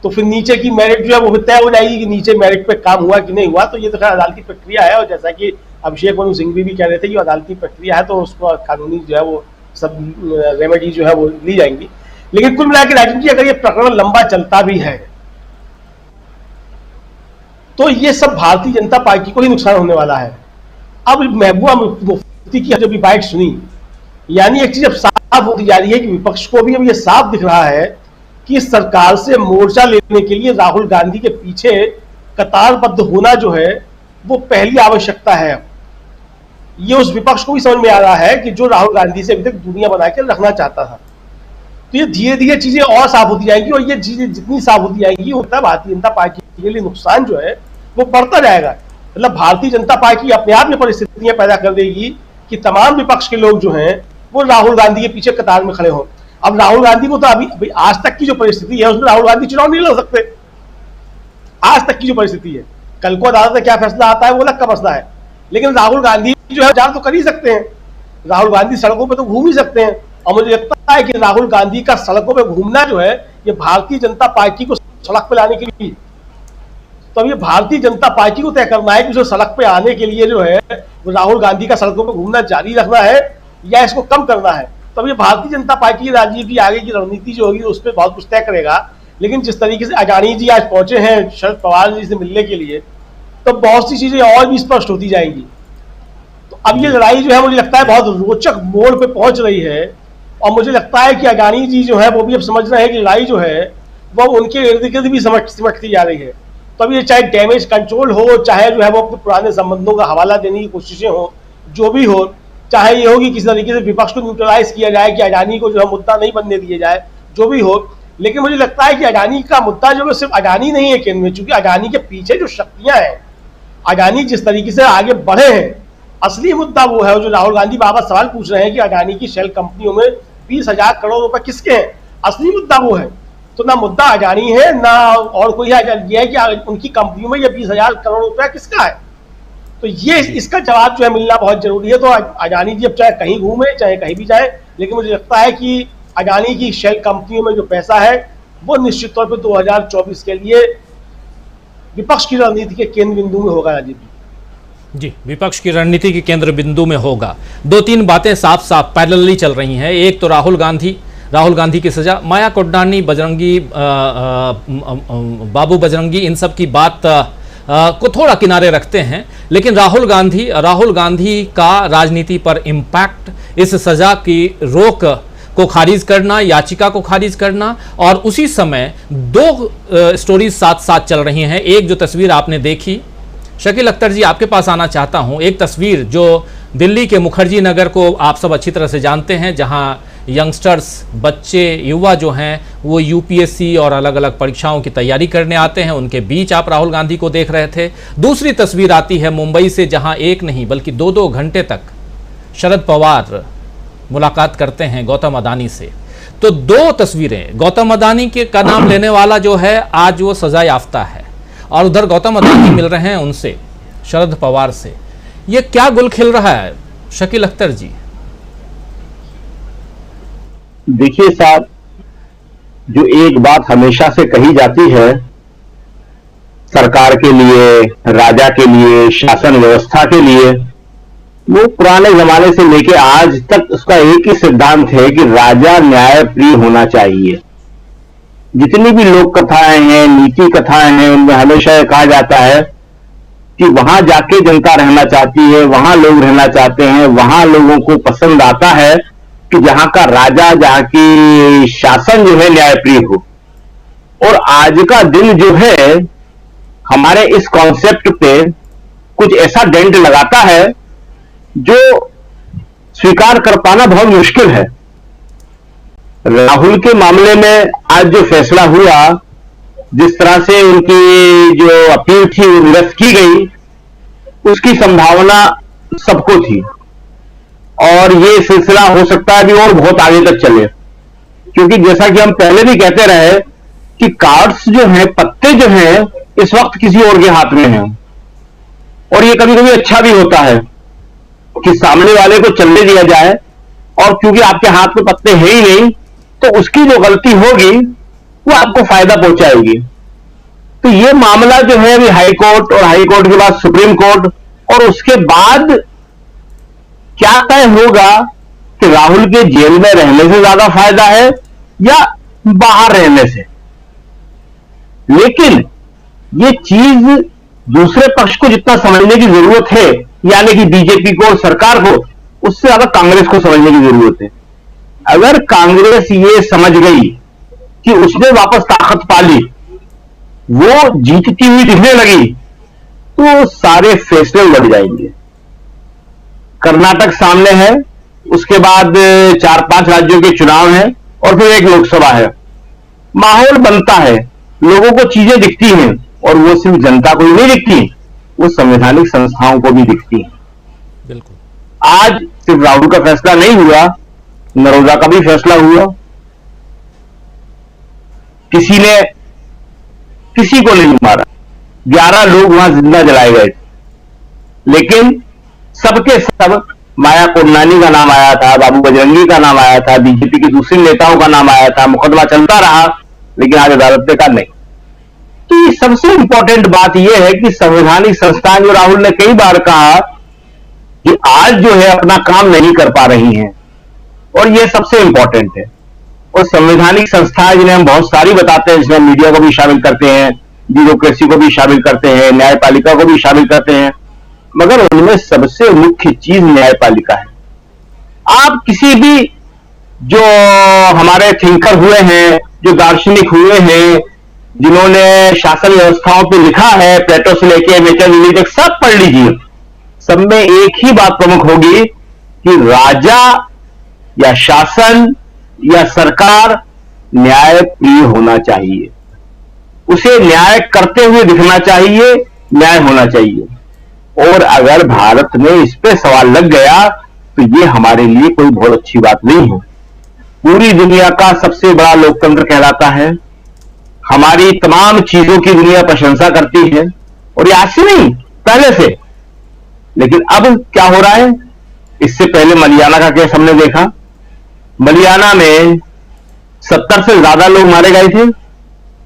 तो फिर नीचे की मेरिट जो है वो तय हो जाएगी कि नीचे मेरिट पे काम हुआ कि नहीं हुआ। तो ये तो खैर अदालती प्रक्रिया है, और जैसा कि अभिषेक मनु सिंघवी भी कह रहे थे कि अदालती प्रक्रिया है, तो उसको कानूनी जो है वो सब रेमेडी जो है वो ली जाएंगी। लेकिन कुल मिलाकर राजीव जी, अगर ये प्रकरण लंबा चलता भी है तो ये सब भारतीय जनता पार्टी को ही नुकसान होने वाला है। अब महबूबा मुफ्ती की जब बाइट सुनी, यानी एक चीज अब साफ होती जा रही है कि विपक्ष को भी अब ये साफ दिख रहा है कि सरकार से मोर्चा लेने के लिए राहुल गांधी के पीछे कतारबद्ध होना जो है वो पहली आवश्यकता है। ये उस विपक्ष को भी समझ में आ रहा है कि जो राहुल गांधी से अभी तक दुनिया बना के रखना चाहता था। तो ये धीरे धीरे चीजें और साफ होती जाएंगी, और ये चीजें जितनी साफ होती जाएंगी उतना भारतीय जनता पार्टी के लिए नुकसान जो है वो बढ़ता जाएगा। मतलब भारतीय जनता पार्टी अपने आप में परिस्थितियां पैदा कर देगी कि तमाम विपक्ष के लोग जो हैं वो राहुल गांधी के पीछे कतार में खड़े हों। अब राहुल गांधी को तो अभी आज तक की जो परिस्थिति है उसमें राहुल गांधी चुनाव नहीं लड़ सकते। आज तक की जो परिस्थिति है, कल को अदालत में क्या फैसला आता है वो अलग का मसला है, लेकिन राहुल गांधी जो है प्रचार तो कर ही सकते हैं, राहुल गांधी सड़कों पर तो घूम ही सकते हैं। और मुझे लगता है कि राहुल गांधी का सड़कों पर घूमना जो है ये भारतीय जनता पार्टी को सड़क पर लाने के लिए, तो अब ये भारतीय जनता पार्टी को तय करना है कि उसे सड़क पे आने के लिए जो है वो राहुल गांधी का सड़कों पे घूमना जारी रखना है या इसको कम करना है। तो अब ये भारतीय जनता पार्टी की राजनीति आगे की रणनीति जो होगी उस पर बहुत कुछ तय करेगा। लेकिन जिस तरीके से अडानी जी आज पहुंचे हैं शरद पवार जी से मिलने के लिए, तो बहुत सी चीजें और भी स्पष्ट होती जाएंगी। तो अब ये लड़ाई जो है मुझे लगता है बहुत रोचक मोड़ पे पहुंच रही है, और मुझे लगता है कि अडानी जी जो है वो भी अब समझ रहे हैं कि लड़ाई जो है वो उनके इर्द गिर्द भी सिमटती जा रही है। तो अब ये चाहे डैमेज कंट्रोल हो, चाहे जो है वो अपने पुराने संबंधों का हवाला देने की कोशिशें हो, जो भी हो, चाहे ये हो कि किसी तरीके से विपक्ष को न्यूट्रलाइज किया जाए कि अडानी को जो है मुद्दा नहीं बनने दिया जाए, जो भी हो, लेकिन मुझे लगता है कि अडानी का मुद्दा जो है सिर्फ अडानी नहीं है केंद्र में, चूंकि अडानी के पीछे जो शक्तियां हैं, अडानी जिस तरीके से आगे बढ़े हैं, असली मुद्दा वो है जो राहुल गांधी बाबा सवाल पूछ रहे हैं कि अडानी की शेल कंपनियों में 20,000 करोड़ रुपए किसके हैं। असली मुद्दा वो है। तो ना मुद्दा अडानी है ना और कोई है कि उनकी कंपनियों में ये 20,000 करोड़ रुपया किसका है। तो ये इसका जवाब जो है मिलना बहुत जरूरी है। तो अडानी जी अब चाहे कहीं घूमे चाहे कहीं भी जाए, लेकिन मुझे लगता है कि अडानी की शेल कंपनियों में जो पैसा है वो निश्चित तौर पर 2024 के लिए विपक्ष की रणनीति के केंद्र बिंदु में होगा। राजीव जी, विपक्ष की रणनीति के केंद्र बिंदु में होगा। दो तीन बातें साफ साफ पैरेलली चल रही हैं। एक तो राहुल गांधी की सजा, माया कोडनानी, बजरंगी बाबू बजरंगी, इन सब की बात को थोड़ा किनारे रखते हैं, लेकिन राहुल गांधी का राजनीति पर इम्पैक्ट, इस सजा की रोक को खारिज करना, याचिका को खारिज करना, और उसी समय दो स्टोरीज साथ साथ चल रही हैं। एक जो तस्वीर आपने देखी, शकील अख्तर जी आपके पास आना चाहता हूं, एक तस्वीर जो दिल्ली के मुखर्जी नगर को आप सब अच्छी तरह से जानते हैं, जहां यंगस्टर्स, बच्चे, युवा जो हैं वो यूपीएससी और अलग अलग परीक्षाओं की तैयारी करने आते हैं, उनके बीच आप राहुल गांधी को देख रहे थे। दूसरी तस्वीर आती है मुंबई से, जहां एक नहीं बल्कि 2-2 घंटे तक शरद पवार मुलाकात करते हैं गौतम अदानी से। तो दो तस्वीरें, गौतम अदानी के का नाम लेने वाला जो है आज वो सजा याफ्ता है, और उधर गौतम अदानी मिल रहे हैं उनसे, शरद पवार से। ये क्या गुल खिल रहा है शकील अख्तर जी? देखिए साहब, जो एक बात हमेशा से कही जाती है सरकार के लिए, राजा के लिए, शासन व्यवस्था के लिए, वो पुराने जमाने से लेके आज तक उसका एक ही सिद्धांत है कि राजा न्यायप्रिय होना चाहिए। जितनी भी लोक कथाएं हैं, नीति कथाएं हैं, उनमें हमेशा यह कहा जाता है कि वहां जाके जनता रहना चाहती है, वहां लोग रहना चाहते हैं, वहां लोगों को पसंद आता है कि जहां का राजा, जहां की शासन जो है न्यायप्रिय हो। और आज का दिन जो है हमारे इस कॉन्सेप्ट पे कुछ ऐसा डेंट लगाता है जो स्वीकार कर पाना बहुत मुश्किल है। राहुल के मामले में आज जो फैसला हुआ, जिस तरह से उनकी जो अपील थी वो निरस्त की गई, उसकी संभावना सबको थी, और ये सिलसिला हो सकता है अभी और बहुत आगे तक चले, क्योंकि जैसा कि हम पहले भी कहते रहे कि कार्ड्स जो हैं, पत्ते जो हैं, इस वक्त किसी और के हाथ में हैं। और ये कभी कभी अच्छा भी होता है कि सामने वाले को चलने दिया जाए, और क्योंकि आपके हाथ में पत्ते हैं ही नहीं, तो उसकी जो गलती होगी वो आपको फायदा पहुंचाएगी। तो ये मामला जो है अभी हाई कोर्ट, और हाई कोर्ट के बाद सुप्रीम कोर्ट, और उसके बाद क्या तय होगा कि राहुल के जेल में रहने से ज्यादा फायदा है या बाहर रहने से। लेकिन ये चीज दूसरे पक्ष को जितना समझने की जरूरत है, यानी कि बीजेपी को और सरकार को, उससे ज्यादा कांग्रेस को समझने की जरूरत है। अगर कांग्रेस ये समझ गई कि उसने वापस ताकत पा ली, वो जीतती हुई दिखने लगी, तो सारे फैसले उलट जाएंगे। कर्नाटक सामने है, उसके बाद 4-5 राज्यों के चुनाव हैं, और फिर एक लोकसभा है। माहौल बनता है, लोगों को चीजें दिखती हैं, और वो सिर्फ जनता को ही नहीं दिखती, वो संवैधानिक संस्थाओं को भी दिखती हैं। बिल्कुल। आज सिर्फ राहुल का फैसला नहीं हुआ, नरोदा का भी फैसला हुआ। किसी ने किसी को नहीं मारा, 11 लोग वहां जिंदा जलाए गए, लेकिन सबके सब माया कोडनानी का नाम आया था, बाबू बजरंगी का नाम आया था, बीजेपी के दूसरे नेताओं का नाम आया था, मुकदमा चलता रहा, लेकिन आज अदालत ने कहा नहीं। तो ये सबसे इंपॉर्टेंट बात यह है कि संवैधानिक संस्थाएं, जो राहुल ने कई बार कहा कि आज जो है अपना काम नहीं कर पा रही हैं, और यह सबसे इंपॉर्टेंट है। और संवैधानिक संस्थाएं जिन्हें हम बहुत सारी बताते हैं, जिसमें मीडिया को भी शामिल करते हैं, ब्यूरोक्रेसी को भी शामिल करते हैं, न्यायपालिका को भी शामिल करते हैं, मगर उनमें सबसे मुख्य चीज न्यायपालिका है। आप किसी भी जो हमारे थिंकर हुए हैं, जो दार्शनिक हुए हैं, जिन्होंने शासन व्यवस्थाओं पे लिखा है, प्लेटो से लेके मैकियावेली तक, सब पढ़ लीजिए। सब में एक ही बात प्रमुख होगी कि राजा या शासन या सरकार न्याय प्रिय होना चाहिए, उसे न्याय करते हुए दिखना चाहिए, न्याय होना चाहिए। और अगर भारत में इस पे सवाल लग गया तो ये हमारे लिए कोई बहुत अच्छी बात नहीं है। पूरी दुनिया का सबसे बड़ा लोकतंत्र कहलाता है, हमारी तमाम चीजों की दुनिया प्रशंसा करती है, और ये आज से नहीं, पहले से। लेकिन अब क्या हो रहा है? इससे पहले मलियाना का केस हमने देखा। मलियाना में 70 से ज्यादा लोग मारे गए थे,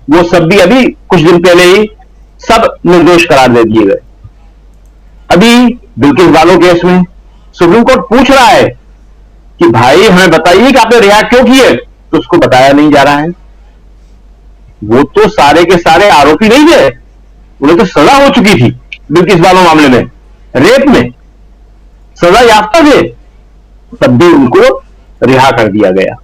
वो सब भी अभी कुछ दिन पहले ही सब निर्दोष करार दे दिए गए। अभी बिल्किस बानो केस में सुप्रीम कोर्ट पूछ रहा है कि भाई हमें बताइए कि आपने रिहा क्यों किए, तो उसको बताया नहीं जा रहा है। वो तो सारे के सारे आरोपी नहीं थे, उन्हें तो सजा हो चुकी थी। बिल्किस बानो मामले में रेप में सजा याफ्ता थे, तब भी उनको रिहा कर दिया गया।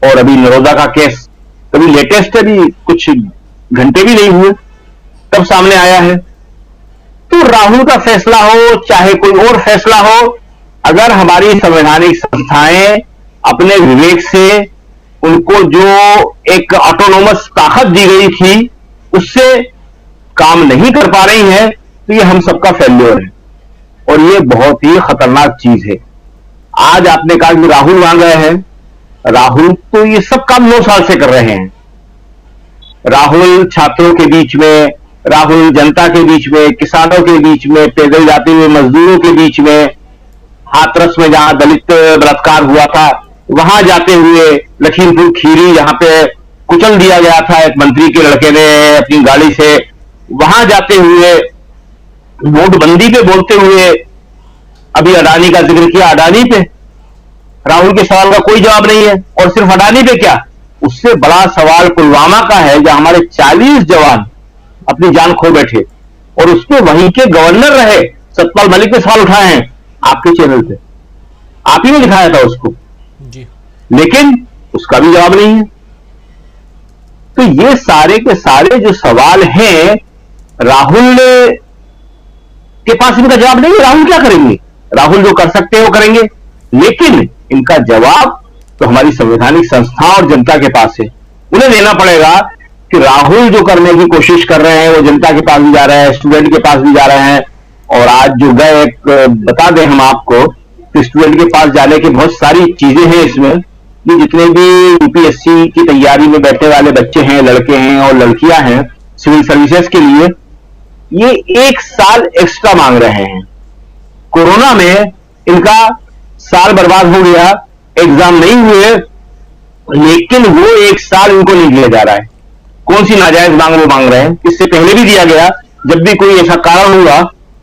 और अभी नरोदा का केस अभी लेटेस्ट है, अभी कुछ घंटे भी नहीं हुए तब सामने आया है। तो राहुल का फैसला हो चाहे कोई और फैसला हो, अगर हमारी संवैधानिक संस्थाएं अपने विवेक से उनको जो एक ऑटोनोमस ताकत दी गई थी उससे काम नहीं कर पा रही है, तो ये हम सबका फेल्योर है और ये बहुत ही खतरनाक चीज है। आज आपने कहा कि राहुल वहां गए हैं, राहुल तो ये सब काम 9 साल से कर रहे हैं। राहुल छात्रों के बीच में, राहुल जनता के बीच में, किसानों के बीच में, पैदल जाते हुए मजदूरों के बीच में, हाथरस में जहां दलित बलात्कार हुआ था वहां जाते हुए, लखीमपुर खीरी जहां पे कुचल दिया गया था एक मंत्री के लड़के ने अपनी गाड़ी से, वहां जाते हुए, नोटबंदी पे बोलते हुए, अभी अडानी का जिक्र किया, अडानी पे राहुल के सवाल का कोई जवाब नहीं है। और सिर्फ अडानी पे क्या, उससे बड़ा सवाल पुलवामा का है जहां हमारे 40 जवान अपनी जान खो बैठे और उसमें वहीं के गवर्नर रहे सतपाल मलिक ने सवाल उठाए हैं आपके चैनल पे, आप ही ने दिखाया था उसको जी। लेकिन उसका भी जवाब नहीं है। तो ये सारे के सारे जो सवाल हैं राहुल के पास इनका जवाब नहीं है। राहुल क्या करेंगे? राहुल जो कर सकते हैं वो करेंगे, लेकिन इनका जवाब तो हमारी संवैधानिक संस्था और जनता के पास है। उन्हें देना पड़ेगा कि राहुल जो करने की कोशिश कर रहे हैं वो जनता के पास भी जा रहे हैं, स्टूडेंट के पास भी जा रहे हैं। और आज जो गए, बता दें हम आपको कि स्टूडेंट के पास जाने की बहुत सारी चीजें हैं इसमें, कि जितने भी यूपीएससी की तैयारी में बैठने वाले बच्चे हैं, लड़के हैं और लड़कियां हैं सिविल सर्विसेज के लिए, ये 1 साल एक्स्ट्रा मांग रहे हैं। कोरोना में इनका साल बर्बाद हो गया, एग्जाम नहीं हुए, लेकिन वो 1 साल इनको नहीं दिया जा रहा है। कौन सी नाजायज मांग वो मांग रहे हैं? इससे पहले भी दिया गया, जब भी कोई ऐसा कारण हुआ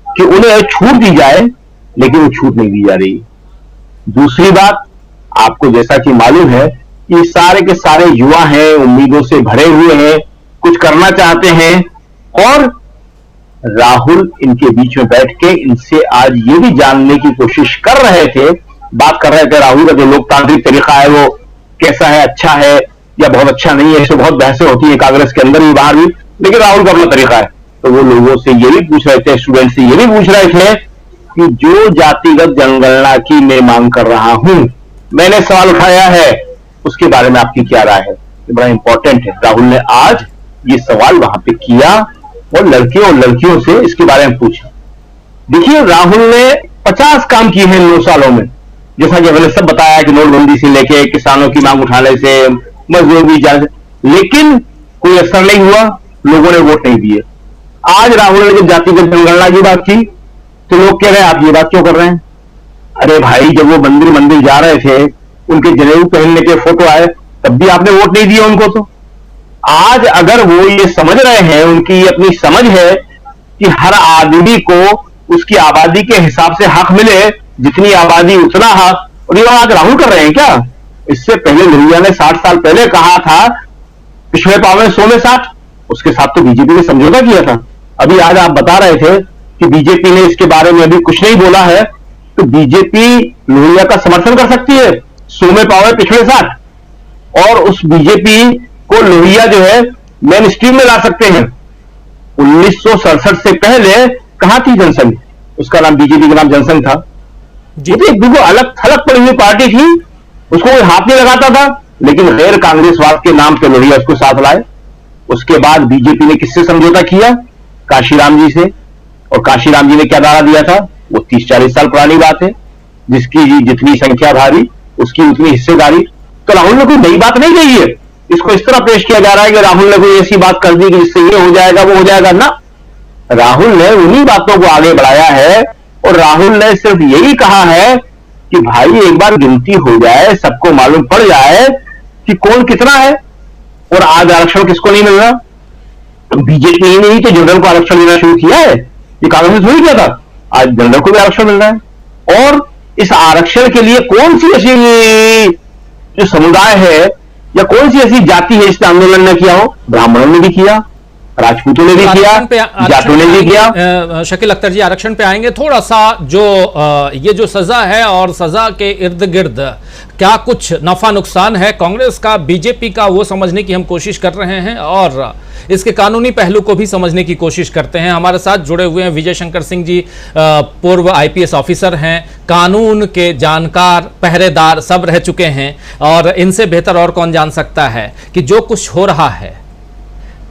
कि उन्हें छूट दी जाए, लेकिन वो छूट नहीं दी जा रही। दूसरी बात, आपको जैसा कि मालूम है कि सारे के सारे युवा हैं, उम्मीदों से भरे हुए हैं, कुछ करना चाहते हैं, और राहुल इनके बीच में बैठ के इनसे आज ये भी जानने की कोशिश कर रहे थे, बात कर रहे थे राहुल का जो लोकतांत्रिक तरीका है वो कैसा है, अच्छा है या बहुत अच्छा नहीं है। इसमें बहुत बहसें होती है कांग्रेस के अंदर भी बाहर भी, लेकिन राहुल का अपना तरीका है। तो वो लोगों से ये भी पूछ रहे थे, स्टूडेंट से ये भी पूछ रहे थे कि जो जातिगत जनगणना की मैं मांग कर रहा हूं, मैंने सवाल उठाया है, उसके बारे में आपकी क्या राय है? ये बड़ा इंपॉर्टेंट है। राहुल ने आज ये सवाल वहां पे किया और लड़के और लड़कियों से इसके बारे में पूछा। देखिए, राहुल ने 50 काम किए हैं 9 सालों में, जैसा कि मैंने सब बताया कि नोटबंदी से लेके किसानों की मांग उठाने से, मजदूर भी जाने से, लेकिन कोई असर नहीं हुआ, लोगों ने वोट नहीं दिए। आज राहुल ने जब जातिगत जनगणना की बात की तो लोग कह रहे हैं आप ये बात क्यों कर रहे हैं? अरे भाई, जब वो मंदिर जा रहे थे, उनके जनेऊ पहनने के फोटो आए, तब भी आपने वोट नहीं दिया उनको। तो आज अगर वो ये समझ रहे हैं, उनकी अपनी समझ है कि हर आदमी को उसकी आबादी के हिसाब से हक मिले, जितनी आबादी उतना हक, और ये आज राहुल कर रहे हैं क्या? इससे पहले लोहिया ने 60 साल पहले कहा था पिछड़े पाव में 100 में 60, उसके साथ तो बीजेपी ने समझौता किया था। अभी आज आप बता रहे थे कि बीजेपी ने इसके बारे में अभी कुछ नहीं बोला है, तो बीजेपी लोहिया का समर्थन कर सकती है, 100 में पाव है पिछड़े 60। और उस बीजेपी को लोहिया जो है मेन स्ट्रीम में ला सकते हैं। 1967 से पहले कहां थी जनसंघ? उसका नाम बीजेपी का नाम जनसंघ था। वो तो एक बिल्कुल अलग थलग पड़ी हुई पार्टी थी, उसको कोई हाथ नहीं लगाता था, लेकिन गैर कांग्रेसवाद के नाम पे लोहिया उसको साथ लाए। उसके बाद बीजेपी ने किससे समझौता किया? काशीराम जी से। और काशीराम जी ने क्या दावा दिया था? वो 30-40 साल पुरानी बात है। जिसकी जितनी संख्या भारी उसकी उतनी हिस्सेदारी। तो राहुल ने कोई नई बात नहीं कही है। इसको इस तरह पेश किया जा रहा है कि राहुल ने कोई ऐसी बात कर दी कि जिससे ये हो जाएगा वो हो जाएगा ना। राहुल ने उन्हीं बातों को आगे बढ़ाया है और राहुल ने सिर्फ यही कहा है कि भाई एक बार गिनती हो जाए, सबको मालूम पड़ जाए कि कौन कितना है। और आज आरक्षण किसको नहीं मिल रहा? बीजेपी ने ही तो जनरल को आरक्षण देना शुरू किया है, ये कांग्रेस ने शुरू किया था। आज जनरल को भी आरक्षण मिल रहा है। और इस आरक्षण के लिए कौन सी ऐसी जो समुदाय है या कौन सी ऐसी जाति है जिसने आंदोलन न किया हो? ब्राह्मणों ने भी किया, राजपूतों ने भी किया, जाटों ने भी किया। शकील अख्तर जी, आरक्षण पे आएंगे। थोड़ा सा जो ये जो सजा है और सजा के इर्द गिर्द क्या कुछ नफा नुकसान है कांग्रेस का, बीजेपी का, वो समझने की हम कोशिश कर रहे हैं और इसके कानूनी पहलू को भी समझने की कोशिश करते हैं। हमारे साथ जुड़े हुए हैं विजय शंकर सिंह जी, पूर्व आईपीएस ऑफिसर हैं, कानून के जानकार, पहरेदार सब रह चुके हैं और इनसे बेहतर और कौन जान सकता है कि जो कुछ हो रहा है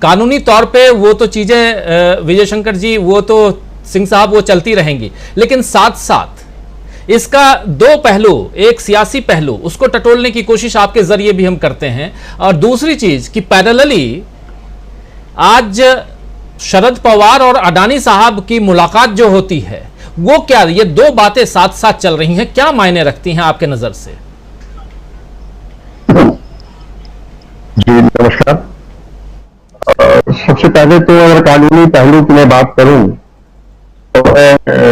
कानूनी तौर पे वो तो चीजें विजय शंकर जी, वो तो सिंह साहब वो चलती रहेंगी, लेकिन साथ साथ इसका दो पहलू, एक सियासी पहलू, उसको टटोलने की कोशिश आपके जरिए भी हम करते हैं। और दूसरी चीज कि पैरेलली आज शरद पवार और अडानी साहब की मुलाकात जो होती है वो क्या, ये दो बातें साथ साथ चल रही हैं, क्या मायने रखती हैं आपके नजर से? जी नमस्कार। सबसे पहले तो अगर कानूनी पहलू की मैं बात करूं तो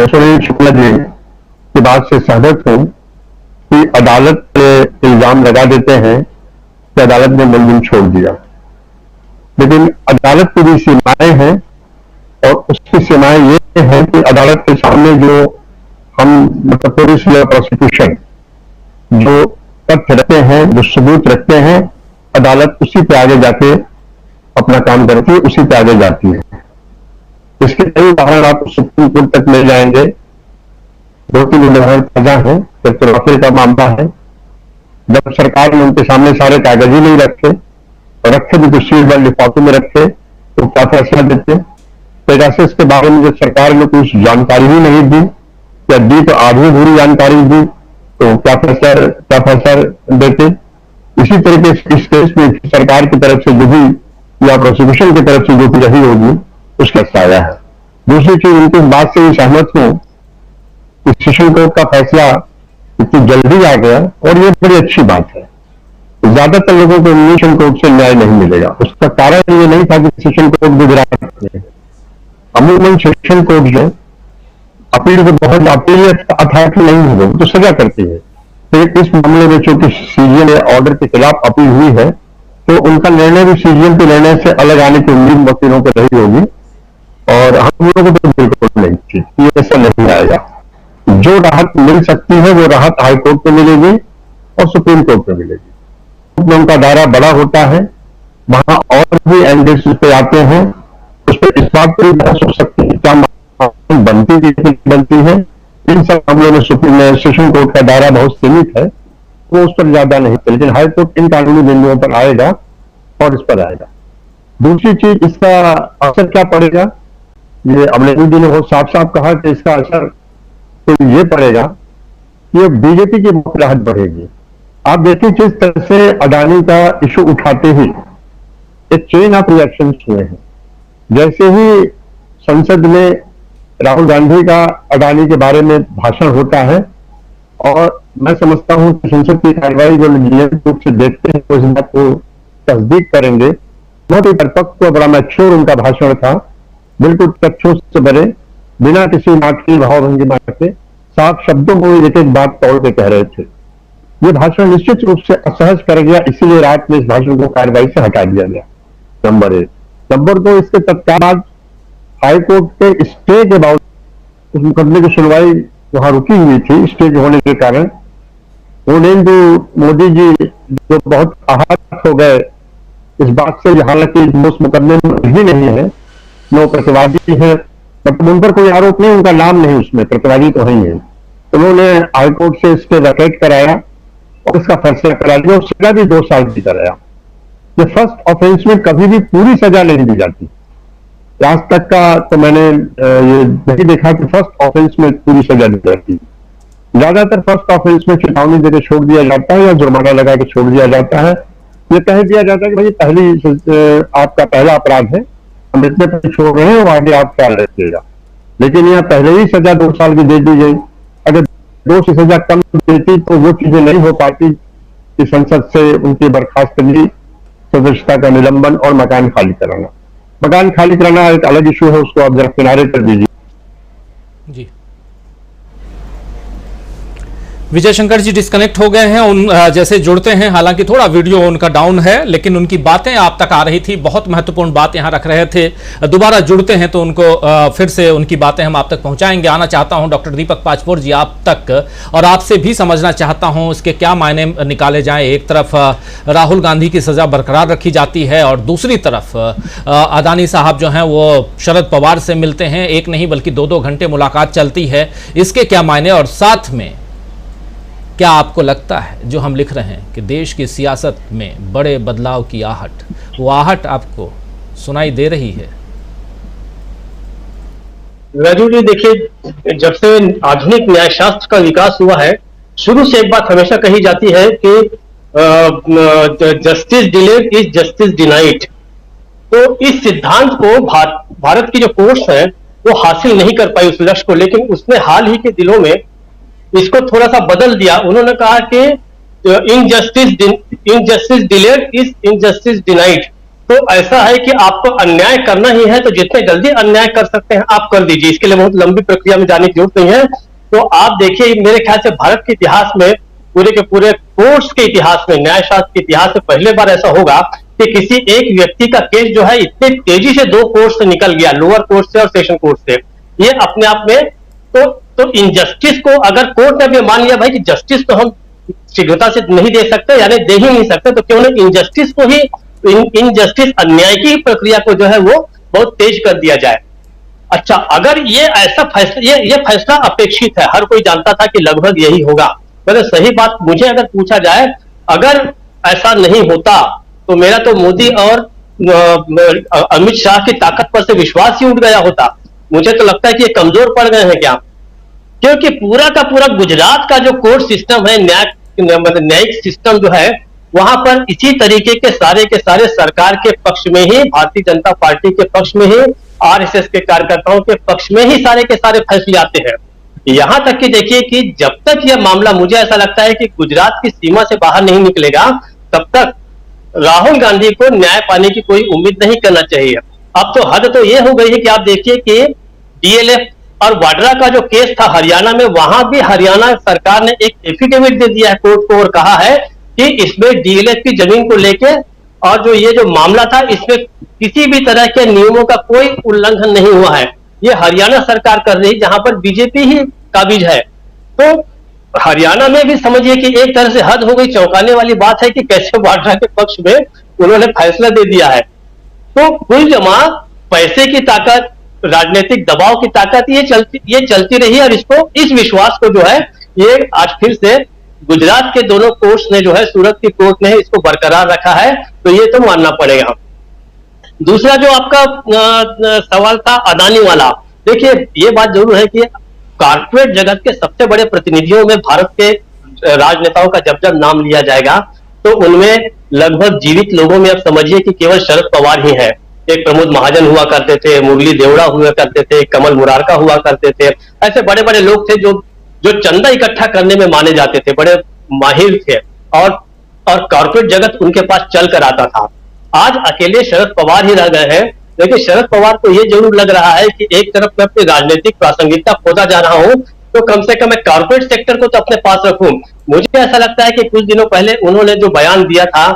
सुनील शुक्ला जी की बात से सहमत हूं कि अदालत पे इल्जाम लगा देते हैं कि अदालत ने मुलजिम छोड़ दिया, लेकिन अदालत की भी सीमाएं हैं और उसकी सीमाएं ये हैं कि अदालत के सामने जो हम मतलब पुलिस या प्रोसिक्यूशन जो तथ्य रखते हैं, जो सबूत रखते हैं, अदालत उसी पे आगे जाके अपना काम करती है, उसी पे आगे जाती है। इसके कई उदाहरण आप सुप्रीम कोर्ट तक ले जाएंगे। 2-3 उदाहरण ताजा है। जब तो राफेल का मामला है, जब सरकार ने उनके सामने सारे कागज ही नहीं रखे और रखे भी तो सीलबंद लिफाफे में रखे तो क्या फैसला देते? पेगासस के बारे में जब सरकार ने कुछ जानकारी ही नहीं दी या दी तो आधी अधूरी जानकारी दी तो क्या फैसला देते? इसी तरीके से इस केस में सरकार की तरफ से जो भी या प्रोसिक्यूशन की तरफ से जो भी रही होगी उसका साया है। दूसरी चीज, उनकी बात से भी सहमत हूं कि सेशन कोर्ट का फैसला इतनी जल्दी आ गया और ये बड़ी अच्छी बात है। ज्यादातर लोगों को सेशन कोर्ट से न्याय नहीं मिलेगा। उसका कारण ये नहीं था कि सेशन कोर्ट गुजरात में, अमूमन सेशन कोर्ट जो अपील को बहुत अपील अथॉरिटी नहीं है तो सजा करती है। तो इस मामले में चूंकि सीजीएम ऑर्डर के खिलाफ अपील हुई है तो उनका निर्णय भी सीजीएम के निर्णय से अलग आने की उम्मीद वकीलों को रही होगी और हम लोगों को तो बिल्कुल नहीं थी, ये ऐसा नहीं आएगा। जो राहत मिल सकती है वो राहत हाईकोर्ट में मिलेगी और सुप्रीम कोर्ट में मिलेगी। उनका दायरा बड़ा होता है, वहां और भी एंगल्स पे आते हैं, उस पर इस बात पर बहस हो सकती है क्या बनती है। इन सब मामलों में सुप्रीम सेशन कोर्ट का दायरा बहुत सीमित है, वो उस पर ज्यादा नहीं है, लेकिन हाईकोर्ट इन कानूनी बिंदुओं पर आएगा और इस पर आएगा। दूसरी चीज, इसका असर क्या पड़ेगा? ये अमलेनी जी ने बहुत साफ साफ कहा कि इसका असर तो ये पड़ेगा कि बीजेपी की मुखराहट बढ़ेगी। आप देखिए जिस तरह से अडानी का इशू उठाते ही एक चेन ऑफ रिएक्शन हुए हैं। जैसे ही संसद में राहुल गांधी का अडानी के बारे में भाषण होता है और मैं समझता हूं कि संसद की कार्रवाई जो नियमित रूप से देखते हैं तो इस बात को तस्दीक करेंगे। बहुत ही परिपक्व, बड़ा मैच्योर उनका भाषण था, बिल्कुल तथ्यों से भरे, बिना किसी नाटकीय भावभंगिमा के साफ शब्दों में एक एक बात तोड़ के कह रहे थे। ये भाषण निश्चित रूप से असहज कर गया, इसीलिए रात में इस भाषण को कार्रवाई से हटा दिया गया। नंबर 1। नंबर 2, इसके तत्काल हाईकोर्ट के स्टे के बावजूद उस मुकदमे की सुनवाई वहां रुकी हुई थी। स्टे होने के कारण नरेंद्र मोदी जी जो बहुत आहत हो गए इस बात से, हालांकि उस मुकदमे में भी नहीं है, वो प्रतिवादी है, मतलब उन पर कोई आरोप नहीं, उनका नाम नहीं उसमें, प्रतिवादी तो है ही है। उन्होंने हाईकोर्ट से इस पे वैकेट कराया और इसका फैसला करा दिया और सजा भी 2 साल की कराया। ये फर्स्ट ऑफेंस में कभी भी पूरी सजा नहीं दी जाती, आज तक का तो मैंने ये नहीं देखा कि फर्स्ट ऑफेंस में पूरी सजा दी जाती। ज्यादातर फर्स्ट ऑफेंस में चेतावनी देकर छोड़ दिया जाता है या जुर्माना लगा के छोड़ दिया जाता है। ये कह दिया जाता है कि भाई आपका पहला अपराध है, हम इतने पर छोड़ रहे हैं और आगे आप ख्याल रखिएगा। लेकिन यहाँ पहले ही सजा 2 साल की दे दी गई। अगर 2 की सजा कम देती तो वो चीजें नहीं हो पाती कि संसद से उनकी बर्खास्तगी, सदस्यता का निलंबन और मकान खाली कराना। मकान खाली कराना एक अलग इशू है, उसको आप जरा किनारे कर दीजिए। जी, विजय शंकर जी डिस्कनेक्ट हो गए हैं, उन जैसे जुड़ते हैं, हालांकि थोड़ा वीडियो उनका डाउन है, लेकिन उनकी बातें आप तक आ रही थी, बहुत महत्वपूर्ण बात यहां रख रहे थे। दोबारा जुड़ते हैं तो उनको फिर से उनकी बातें हम आप तक पहुंचाएंगे। आना चाहता हूं डॉक्टर दीपक पाचपोर जी आप तक, और आपसे भी समझना चाहता हूं इसके क्या मायने निकाले जाएं। एक तरफ राहुल गांधी की सजा बरकरार रखी जाती है और दूसरी तरफ अदानी साहब जो हैं वो शरद पवार से मिलते हैं, एक नहीं बल्कि 2-2 घंटे मुलाकात चलती है, इसके क्या मायने, और साथ में क्या आपको लगता है जो हम लिख रहे हैं कि देश की सियासत में बड़े बदलाव की आहट, वो आहट आपको सुनाई दे रही है? राजू जी, देखिए, जब से आधुनिक न्यायशास्त्र का विकास हुआ है, शुरू से एक बात हमेशा कही जाती है कि justice delayed is justice denied. तो इस सिद्धांत को भारत की जो कोर्ट्स है वो हासिल नहीं कर पाई उस लक्ष्य को, लेकिन उसने हाल ही के दिनों में इसको थोड़ा सा बदल दिया। उन्होंने कहा कि injustice delayed is injustice denied. तो ऐसा है कि आपको अन्याय करना ही है तो जितने जल्दी अन्याय कर सकते हैं आप कर दीजिए, इसके लिए बहुत लंबी प्रक्रिया में जाने की जरूरत नहीं है। तो आप देखिए, मेरे ख्याल से भारत के इतिहास में, पूरे के पूरे कोर्ट्स के इतिहास में, न्यायशास्त्र के इतिहास में पहले बार ऐसा होगा कि किसी एक व्यक्ति का केस जो है इतने तेजी से 2 कोर्ट से निकल गया, लोअर कोर्ट से और सेशन कोर्ट से। ये अपने आप में तो इनजस्टिस को अगर कोर्ट ने भी मान लिया भाई कि जस्टिस तो हम शीघ्रता से नहीं दे सकते, यानी दे ही नहीं सकते, तो क्यों नहीं इनजस्टिस को ही, इनजस्टिस अन्याय की प्रक्रिया को जो है वो बहुत तेज कर दिया जाए। अच्छा, अगर ये ऐसा फैसला, ये फैसला अपेक्षित है, हर कोई जानता था कि लगभग यही होगा। मतलब सही बात मुझे अगर पूछा जाए, अगर ऐसा नहीं होता तो मेरा तो मोदी और अमित शाह की ताकत पर से विश्वास ही उठ गया होता। मुझे तो लगता है कि ये कमजोर पड़ गए हैं क्या, क्योंकि पूरा का पूरा गुजरात का जो कोर्ट सिस्टम है, न्यायिक सिस्टम जो है, वहां पर इसी तरीके के सारे सरकार के पक्ष में ही, भारतीय जनता पार्टी के पक्ष में ही, आरएसएस के कार्यकर्ताओं के पक्ष में ही सारे के सारे फैसले आते हैं। यहां तक कि देखिए कि जब तक यह मामला, मुझे ऐसा लगता है कि गुजरात की सीमा से बाहर नहीं निकलेगा, तब तक राहुल गांधी को न्याय पाने की कोई उम्मीद नहीं करना चाहिए। अब तो हद तो यह हो गई है कि आप देखिए कि डीएलएफ और वाड्रा का जो केस था हरियाणा में, वहां भी हरियाणा सरकार ने एक एफिडेविट दे दिया है कोर्ट को और कहा है कि इसमें डीएलएफ की जमीन को लेके और जो ये जो मामला था, इसमें किसी भी तरह के नियमों का कोई उल्लंघन नहीं हुआ है। ये हरियाणा सरकार कर रही, जहां पर बीजेपी ही काबिज है। तो हरियाणा में भी समझिए कि एक तरह से हद हो गई। चौंकाने वाली बात है कि कैसे वाड्रा के पक्ष में उन्होंने फैसला दे दिया है। तो कुल जमा पैसे की ताकत, राजनीतिक दबाव की ताकत ये चलती रही, और इसको, इस विश्वास को जो है, ये आज फिर से गुजरात के दोनों कोर्ट्स ने जो है, सूरत की कोर्ट ने इसको बरकरार रखा है, तो ये तो मानना पड़ेगा। दूसरा जो आपका सवाल था अदानी वाला, देखिए ये बात जरूर है कि कारपोरेट जगत के सबसे बड़े प्रतिनिधियों में भारत के राजनेताओं का जब जब नाम लिया जाएगा तो उनमें लगभग जीवित लोगों में अब समझिए कि केवल शरद पवार ही है। एक प्रमोद महाजन हुआ करते थे, मुरली देवड़ा हुआ करते थे, कमल मुरारका हुआ करते थे। ऐसे बड़े बड़े लोग थे जो चंदा इकट्ठा करने में माने जाते थे, बड़े माहिर थे, और कारपोरेट जगत उनके पास चल कर आता था। आज अकेले शरद पवार ही रह गए हैं, लेकिन शरद पवार को यह जरूर लग रहा है कि एक तरफ मैं अपनी राजनीतिक प्रासंगिकता खोता जा रहा हूं, तो कम से कम मैं कारपोरेट सेक्टर को तो अपने पास रखूं। मुझे ऐसा लगता है कि कुछ दिनों पहले उन्होंने जो बयान दिया था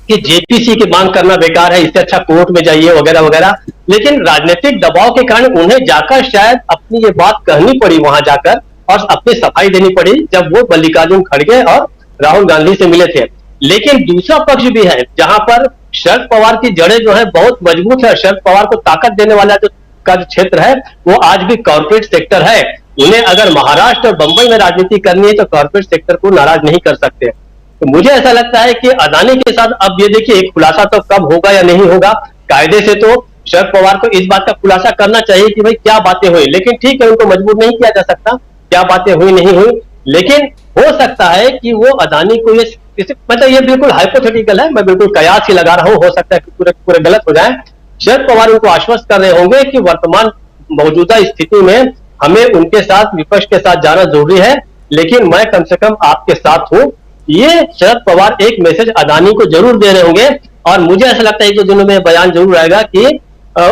कि जेपीसी की मांग करना बेकार है, इससे अच्छा कोर्ट में जाइए वगैरह वगैरह, लेकिन राजनीतिक दबाव के कारण उन्हें जाकर शायद अपनी ये बात कहनी पड़ी वहां जाकर, और अपनी सफाई देनी पड़ी जब वो मल्लिकार्जुन खड़गे और राहुल गांधी से मिले थे। लेकिन दूसरा पक्ष भी है जहां पर शरद पवार की जड़ें जो है बहुत मजबूत है। शरद पवार को ताकत देने वाला जो क्षेत्र है वो आज भी कॉर्पोरेट सेक्टर है। उन्हें अगर महाराष्ट्र और बंबई में राजनीति करनी है तो कॉर्पोरेट सेक्टर को नाराज नहीं कर सकते। तो मुझे ऐसा लगता है कि अदानी के साथ अब ये देखिए एक खुलासा तो कब होगा या नहीं होगा, कायदे से तो शरद पवार को इस बात का खुलासा करना चाहिए कि भाई क्या बातें हुई, लेकिन ठीक है उनको मजबूर नहीं किया जा सकता क्या बातें हुई नहीं हुई, लेकिन हो सकता है कि वो अदानी को ये मतलब ये बिल्कुल हाइपोथेटिकल है, मैं बिल्कुल कयास ही लगा रहा हूं, हो सकता है कि पूरे पूरे गलत हो जाए। शरद पवार उनको आश्वस्त कर रहे होंगे कि वर्तमान मौजूदा स्थिति में हमें उनके साथ विपक्ष के साथ जाना जरूरी है, लेकिन मैं कम से कम आपके साथ हूं। ये शरद पवार एक मैसेज अदानी को जरूर दे रहे होंगे और मुझे ऐसा लगता है कि दिनों में बयान जरूर आएगा कि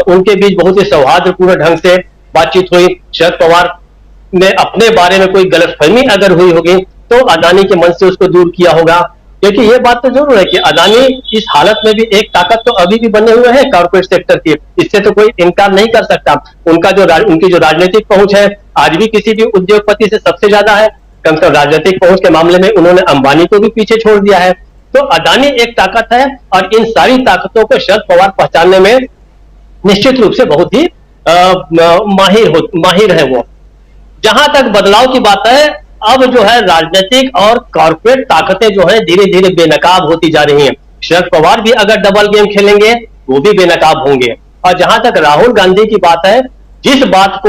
उनके बीच बहुत ही सौहार्दपूर्ण ढंग से बातचीत हुई। शरद पवार ने अपने बारे में कोई गलतफहमी अगर हुई होगी तो अदानी के मन से उसको दूर किया होगा, क्योंकि ये बात तो जरूर है कि अदानी इस हालत में भी एक ताकत तो अभी भी बने हुए हैं कॉर्पोरेट सेक्टर की, इससे तो कोई इनकार नहीं कर सकता। उनकी जो राजनीतिक पहुंच है आज भी किसी भी उद्योगपति से सबसे ज्यादा है। कम से कम राजनीतिक पहुंच के मामले में उन्होंने अंबानी को भी पीछे छोड़ दिया है। तो अदानी एक ताकत है और इन सारी ताकतों को शरद पवार पहचानने में निश्चित रूप से बहुत ही माहिर है वो। जहां तक बदलाव की बात है, अब जो है राजनीतिक और कॉर्पोरेट ताकतें जो है धीरे धीरे बेनकाब होती जा रही हैं। शरद पवार भी अगर डबल गेम खेलेंगे वो भी बेनकाब होंगे। और जहां तक राहुल गांधी की बात है, जिस बात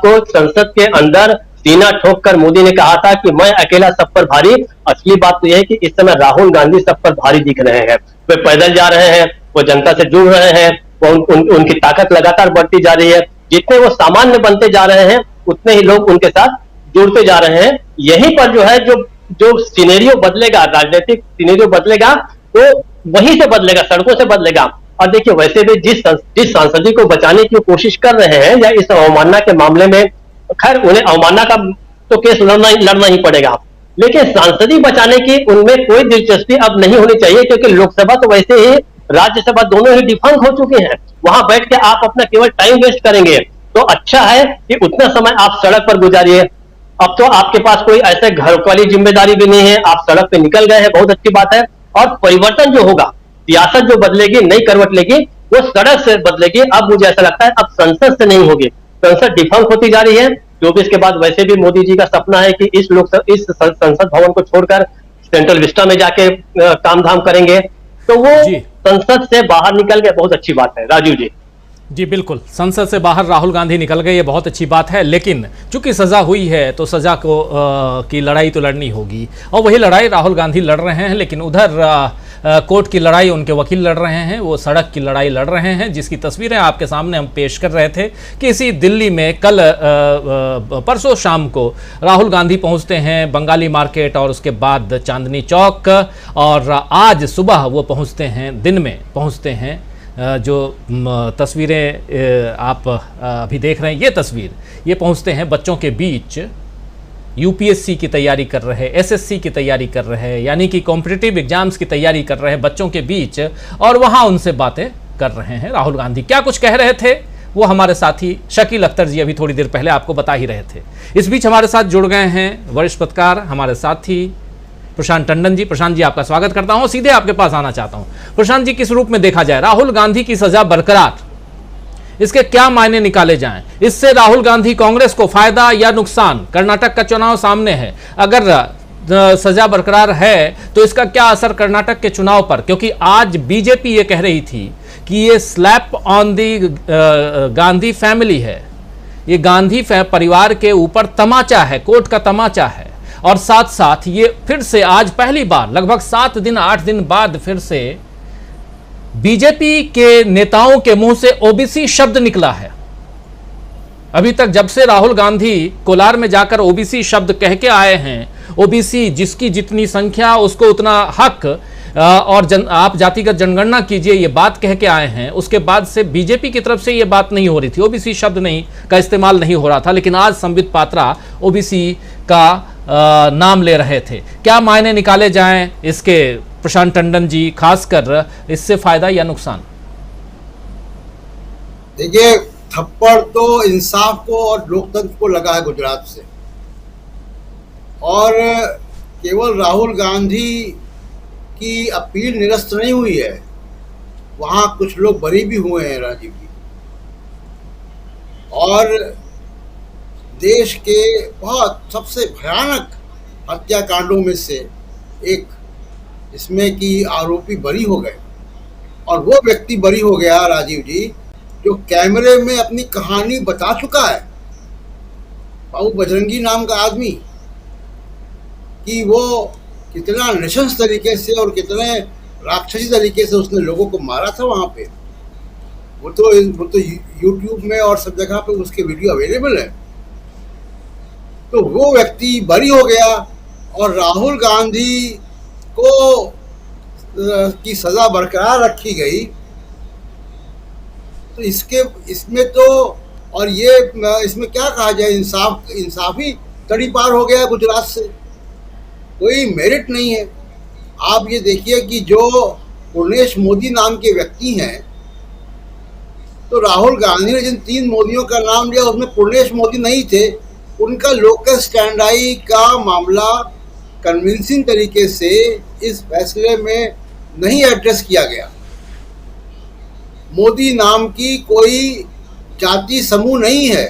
को संसद के अंदर सीना ठोक कर मोदी ने कहा था कि मैं अकेला सब पर भारी, असली बात तो यह है कि इस समय राहुल गांधी सब पर भारी दिख रहे हैं। वे पैदल जा रहे हैं, वो जनता से जुड़ रहे हैं, उनकी ताकत लगातार बढ़ती जा रही है। जितने वो सामान्य बनते जा रहे हैं उतने ही लोग उनके साथ जुड़ते जा रहे हैं। यहीं पर जो है जो सिनेरियो बदलेगा, राजनीतिक सिनेरियो बदलेगा तो वहीं से बदलेगा, सड़कों से बदलेगा। और देखिए वैसे भी जिस सांसदी को बचाने की कोशिश कर रहे हैं या इस अवमानना के मामले में, खैर उन्हें अवमानना का तो केस लड़ना ही पड़ेगा, लेकिन सांसदी बचाने की उनमें कोई दिलचस्पी अब नहीं होनी चाहिए, क्योंकि लोकसभा तो वैसे ही राज्यसभा दोनों ही डिफंक हो चुके हैं। वहां बैठ के आप अपना केवल टाइम वेस्ट करेंगे तो अच्छा है कि उतना समय आप सड़क पर गुजारिए। अब तो आपके पास कोई ऐसे घर वाली जिम्मेदारी भी नहीं है, आप सड़क पे निकल गए हैं, बहुत अच्छी बात है। और परिवर्तन जो होगा, सियासत जो बदलेगी, नई करवट लेगी, वो सड़क से बदलेगी। अब मुझे ऐसा लगता है अब संसद से नहीं होगी, संसद डिफंक होती जा रही है। 24 के बाद वैसे भी मोदी जी का सपना है कि इस संसद भवन को छोड़कर सेंट्रल विस्टा में जाके काम धाम करेंगे, तो वो संसद से बाहर निकल गए, बहुत अच्छी बात है। राजीव जी जी बिल्कुल, संसद से बाहर राहुल गांधी निकल गए, ये बहुत अच्छी बात है, लेकिन चूंकि सजा हुई है तो सजा को की लड़ाई तो लड़नी होगी और वही लड़ाई राहुल गांधी लड़ रहे हैं। लेकिन उधर कोर्ट की लड़ाई उनके वकील लड़ रहे हैं, वो सड़क की लड़ाई लड़ रहे हैं, जिसकी तस्वीरें आपके सामने हम पेश कर रहे थे कि इसी दिल्ली में कल परसों शाम को राहुल गांधी पहुंचते हैं बंगाली मार्केट और उसके बाद चांदनी चौक, और आज सुबह वो पहुंचते हैं, दिन में पहुंचते हैं। जो तस्वीरें आप अभी देख रहे हैं, ये तस्वीर, ये पहुंचते हैं बच्चों के बीच, यूपीएससी की तैयारी कर रहे, एसएससी की तैयारी कर रहे, यानी कि कॉम्पिटिटिव एग्जाम्स की तैयारी कर रहे बच्चों के बीच, और वहां उनसे बातें कर रहे हैं राहुल गांधी। क्या कुछ कह रहे थे वो हमारे साथी शकील अख्तर जी अभी थोड़ी देर पहले आपको बता ही रहे थे। इस बीच हमारे साथ जुड़ गए हैं वरिष्ठ पत्रकार हमारे साथी प्रशांत टंडन जी। प्रशांत जी, आपका स्वागत करता हूं, सीधे आपके पास आना चाहता हूं। प्रशांत जी, किस रूप में देखा जाए राहुल गांधी की सजा बरकरार, इसके क्या मायने निकाले जाएं? इससे राहुल गांधी कांग्रेस को फायदा या नुकसान? कर्नाटक का चुनाव सामने है, अगर सजा बरकरार है तो इसका क्या असर कर्नाटक के चुनाव पर? क्योंकि आज बीजेपी ये कह रही थी कि ये slap on the Gandhi family है, ये गांधी परिवार के ऊपर तमाचा है, कोर्ट का तमाचा है। और साथ साथ ये फिर से आज पहली बार लगभग 7 दिन 8 दिन बाद फिर से बीजेपी के नेताओं के मुंह से ओबीसी शब्द निकला है। अभी तक जब से राहुल गांधी कोलार में जाकर ओबीसी शब्द कह के आए हैं, ओबीसी जिसकी जितनी संख्या उसको उतना हक, और आप जातिगत जनगणना कीजिए, ये बात कह के आए हैं, उसके बाद से बीजेपी की तरफ से ये बात नहीं हो रही थी, ओबीसी शब्द नहीं का इस्तेमाल नहीं हो रहा था। लेकिन आज संबित पात्रा ओबीसी का नाम ले रहे थे। क्या मायने निकाले जाएं इसके प्रशांत टंडन जी, खासकर इससे फायदा या नुकसान? देखिए, थप्पड़ तो इंसाफ को और लोकतंत्र को लगा है गुजरात से, और केवल राहुल गांधी की अपील निरस्त नहीं हुई है, वहां कुछ लोग बरी भी हुए हैं राजीव जी। और देश के बहुत सबसे भयानक हत्याकांडों में से एक इसमें कि आरोपी बरी हो गए, और वो व्यक्ति बरी हो गया राजीव जी जो कैमरे में अपनी कहानी बता चुका है, बाबू बजरंगी नाम का आदमी, कि वो कितना नृशंस तरीके से और कितने राक्षसी तरीके से उसने लोगों को मारा था वहां पे। वो तो यूट्यूब में और सब जगह पे उसके वीडियो अवेलेबल है। तो वो व्यक्ति बरी हो गया और राहुल गांधी को की सजा बरकरार रखी गई। तो इसमें तो और ये इसमें क्या कहा जाए, इंसाफी तड़ी पार हो गया गुजरात से, कोई मेरिट नहीं है। आप ये देखिए कि जो पूर्णेश मोदी नाम के व्यक्ति हैं, तो राहुल गांधी ने जिन 3 मोदियों का नाम लिया उसमें पूर्णेश मोदी नहीं थे। उनका लोकल स्टैंड आई का मामला कन्विंसिंग तरीके से इस फैसले में नहीं एड्रेस किया गया। मोदी नाम की कोई जाति समूह नहीं है,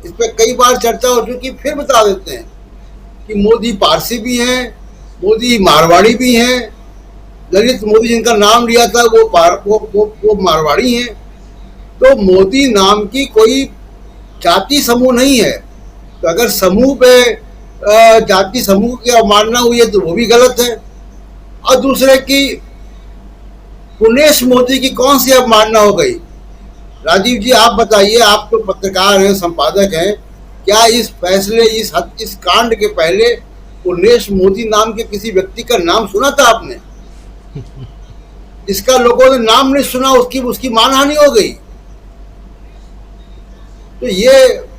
इस पर कई बार चर्चा हो चुकी। फिर बता देते हैं कि मोदी पारसी भी हैं, मोदी मारवाड़ी भी हैं। ललित मोदी जिनका नाम लिया था वो मारवाड़ी हैं। तो मोदी नाम की कोई जाति समूह नहीं है। तो अगर समूह पे जाति समूह की अवमानना हुई है तो वो भी गलत है। और दूसरे की पूर्णेश मोदी की कौन सी अवमानना हो गई? राजीव जी आप बताइए, आप तो पत्रकार हैं, संपादक हैं, क्या इस फैसले इस कांड के पहले पूर्णेश मोदी नाम के किसी व्यक्ति का नाम सुना था आपने? इसका लोगों ने नाम नहीं सुना, उसकी मानहानि हो गई। तो ये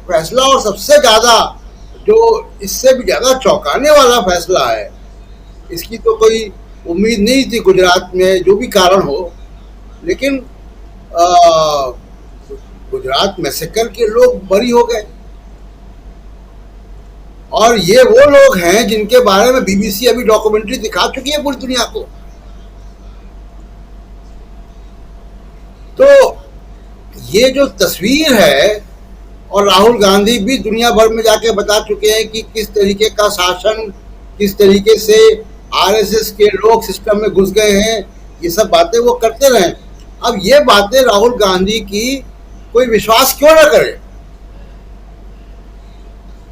फैसला, और सबसे ज्यादा जो इससे भी ज्यादा चौंकाने वाला फैसला है, इसकी तो कोई उम्मीद नहीं थी गुजरात में, जो भी कारण हो, लेकिन गुजरात मैसेकर के लोग बरी हो गए। और ये वो लोग हैं जिनके बारे में बीबीसी अभी डॉक्यूमेंट्री दिखा चुकी है पूरी दुनिया को। तो ये जो तस्वीर है, और राहुल गांधी भी दुनिया भर में जाके बता चुके हैं कि किस तरीके का शासन, किस तरीके से आरएसएस के लोग सिस्टम में घुस गए हैं, ये सब बातें वो करते रहे। अब ये बातें राहुल गांधी की कोई विश्वास क्यों ना करे?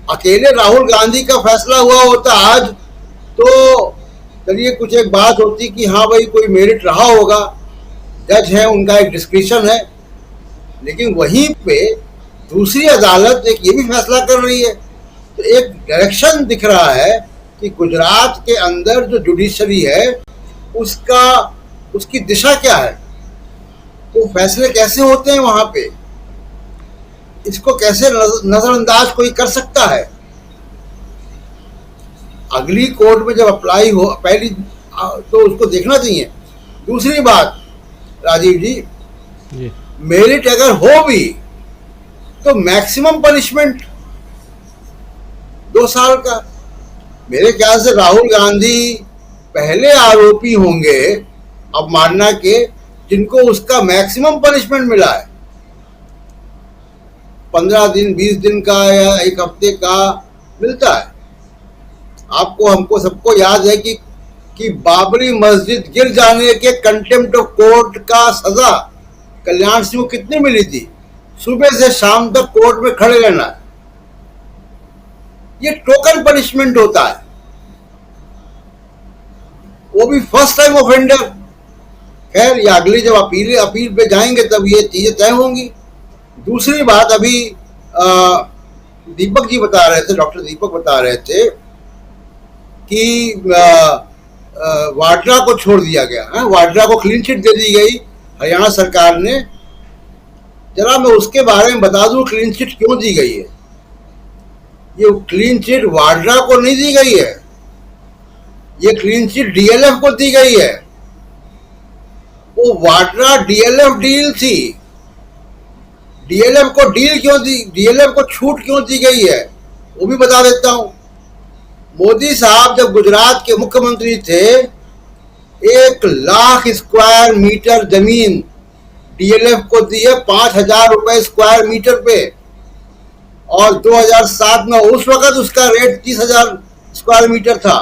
अकेले राहुल गांधी का फैसला हुआ होता आज तो चलिए कुछ एक बात होती कि हाँ भाई कोई मेरिट रहा होगा, जज है, उनका एक डिस्क्रिप्शन है। लेकिन वहीं पे दूसरी अदालत एक ये भी फैसला कर रही है, तो एक डायरेक्शन दिख रहा है कि गुजरात के अंदर जो जुडिशरी है उसकी दिशा क्या है, वो फैसले कैसे होते हैं वहां पे, इसको कैसे नजरअंदाज कोई कर सकता है? अगली कोर्ट में जब अप्लाई हो पहली तो उसको देखना चाहिए। दूसरी बात राजीव जी, मेरिट अगर हो भी तो मैक्सिमम पनिशमेंट 2 साल का। मेरे ख्याल से राहुल गांधी पहले आरोपी होंगे अवमानना के जिनको उसका मैक्सिमम पनिशमेंट मिला है। 15 दिन 20 दिन का या 1 हफ्ते का मिलता है। आपको हमको सबको याद है कि बाबरी मस्जिद गिर जाने के कंटेम्प्ट ऑफ कोर्ट का सजा कल्याण सिंह को कितनी मिली थी? सुबह से शाम तक कोर्ट में खड़े रहना। ये टोकन पनिशमेंट होता है, वो भी फर्स्ट टाइम ऑफेंडर। खैर ये अगली जब अपील पे जाएंगे तब ये चीजें तय होंगी। दूसरी बात, अभी दीपक जी बता रहे थे, डॉक्टर दीपक बता रहे थे कि वाड्रा को छोड़ दिया गया है, वाड्रा को क्लीन चिट दे दी गई हरियाणा सरकार ने। जरा मैं उसके बारे में बता दूं क्लीन चिट क्यों दी गई है। ये क्लीन चिट वाड्रा को नहीं दी गई है, ये क्लीन चिट डीएलएफ को दी गई है। वो वाड्रा डीएलएफ डील थी, डीएलएफ को डील क्यों दी, डीएलएफ को छूट क्यों दी गई है वो भी बता देता हूं। मोदी साहब जब गुजरात के मुख्यमंत्री थे 1,00,000 स्क्वायर मीटर जमीन डीएलएफ को दी है 5,000 रुपए स्क्वायर मीटर पे, और 2007 में उस वक्त उसका रेट 30,000 स्क्वायर मीटर था।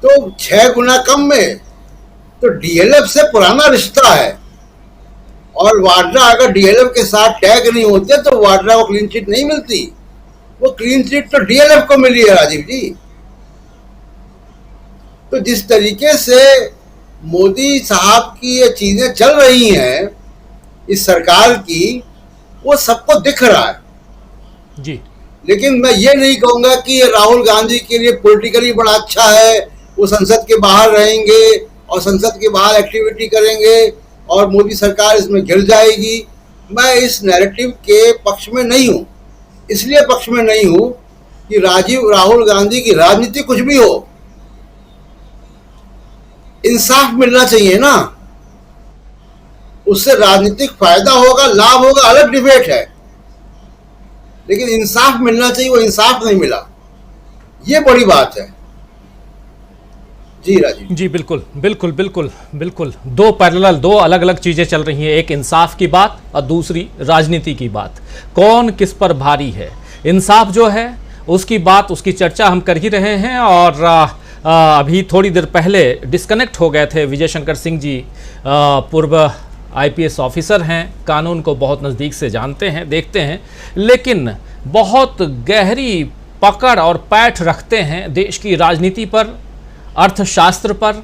तो 6 गुना कम में। तो डीएलएफ से पुराना रिश्ता है, और वाड्रा अगर डीएलएफ के साथ टैग नहीं होते तो वाड्रा को क्लीन चिट नहीं मिलती। वो क्लीन चिट तो डीएलएफ को मिली है राजीव जी। तो जिस तरीके से मोदी साहब की ये चीजें चल रही हैं इस सरकार की, वो सबको दिख रहा है जी। लेकिन मैं ये नहीं कहूंगा कि ये राहुल गांधी के लिए पॉलिटिकली बड़ा अच्छा है, वो संसद के बाहर रहेंगे और संसद के बाहर एक्टिविटी करेंगे और मोदी सरकार इसमें घिर जाएगी। मैं इस नैरेटिव के पक्ष में नहीं हूं। इसलिए पक्ष में नहीं हूं कि राहुल गांधी की राजनीति कुछ भी हो, इंसाफ मिलना चाहिए ना। उससे राजनीतिक फायदा होगा, लाभ होगा, अलग डिबेट है, लेकिन इंसाफ मिलना चाहिए। वो इंसाफ नहीं मिला, ये बड़ी बात है। जी राजीव जी बिल्कुल बिल्कुल बिल्कुल बिल्कुल। दो अलग अलग चीजें चल रही हैं, एक इंसाफ की बात और दूसरी राजनीति की बात। कौन किस पर भारी है? इंसाफ जो है उसकी बात, उसकी चर्चा हम कर ही रहे हैं। और अभी थोड़ी देर पहले डिस्कनेक्ट हो गए थे विजय शंकर सिंह जी, पूर्व आईपीएस ऑफिसर हैं, कानून को बहुत नज़दीक से जानते हैं, देखते हैं, लेकिन बहुत गहरी पकड़ और पैठ रखते हैं देश की राजनीति पर, अर्थशास्त्र पर,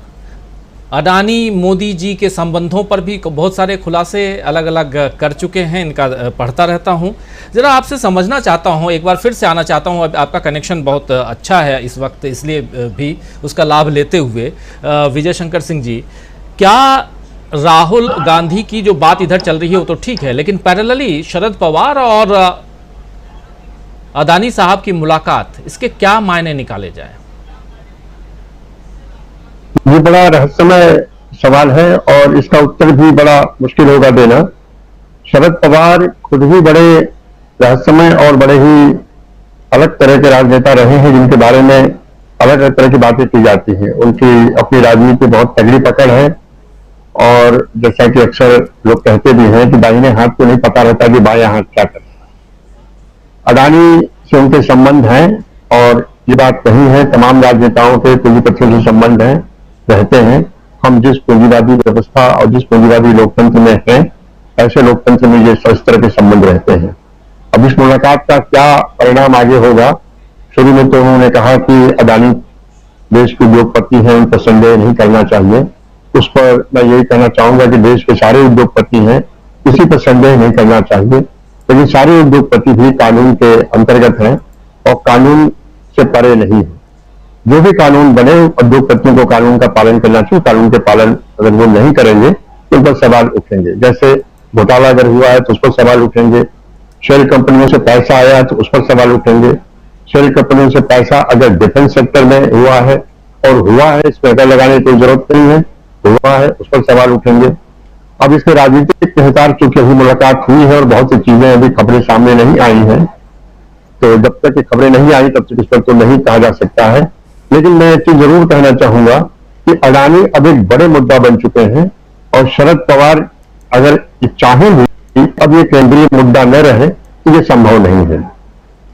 अडानी मोदी जी के संबंधों पर भी बहुत सारे खुलासे अलग अलग कर चुके हैं। इनका पढ़ता रहता हूं। ज़रा आपसे समझना चाहता हूं, एक बार फिर से आना चाहता हूं। आपका कनेक्शन बहुत अच्छा है इस वक्त, इसलिए भी उसका लाभ लेते हुए विजय शंकर सिंह जी, क्या राहुल गांधी की जो बात इधर चल रही है वो तो ठीक है, लेकिन पैरेलली शरद पवार और अडानी साहब की मुलाकात, इसके क्या मायने निकाले जाए? ये बड़ा रहस्यमय सवाल है और इसका उत्तर भी बड़ा मुश्किल होगा देना। शरद पवार खुद ही बड़े रहस्यमय और बड़े ही अलग तरह के राजनेता रहे हैं, जिनके बारे में अलग अलग तरह की बातें की जाती हैं। उनकी अपनी राजनीति बहुत तगड़ी पकड़ है, और जैसा कि अक्सर लोग कहते भी हैं कि दाहिने हाथ को नहीं पता रहता कि बायां हाथ क्या करता है। अडानी से उनके संबंध हैं, और ये बात नहीं है, तमाम राजनेताओं के पूंजीपतियों से संबंध हैं, रहते हैं। हम जिस पूंजीवादी व्यवस्था और जिस पूंजीवादी लोकतंत्र में हैं, ऐसे लोकतंत्र में ये इस तरह के संबंध रहते हैं। अब इस मुलाकात का क्या परिणाम आगे होगा? शुरू में तो उन्होंने कहा कि अडानी देश के उद्योगपति हैं, उन पर संदेह नहीं करना चाहिए। उस पर मैं यही कहना चाहूंगा कि देश के सारे उद्योगपति हैं, किसी पर संदेह नहीं करना चाहिए, लेकिन सारे उद्योगपति भी कानून के अंतर्गत हैं और कानून से परे नहीं है। जो भी कानून बने, उद्योगपतियों को कानून का पालन करना चाहिए। कानून के पालन अगर वो नहीं करेंगे तो उन पर सवाल उठेंगे। जैसे घोटाला अगर हुआ है तो उस पर सवाल उठेंगे, शेल कंपनियों से पैसा आया तो उस पर सवाल उठेंगे, शेल कंपनियों से पैसा अगर डिफेंस सेक्टर में हुआ है और हुआ है, इसमें अगर लगाने की जरूरत नहीं है, हुआ है, उस पर सवाल उठेंगे। अब इसके राजनीतिक निहितार्थ, चूंकि अभी मुलाकात हुई है और बहुत सी चीजें अभी खबरें सामने नहीं आई हैं, तो जब तक ये खबरें नहीं आई तब तक इस पर तो नहीं कहा जा सकता है। लेकिन मैं एक चीज जरूर कहना चाहूंगा कि अडानी अब एक बड़े मुद्दा बन चुके हैं, और शरद पवार अगर चाहें भी अब ये केंद्रीय मुद्दा न रहे तो ये संभव नहीं है,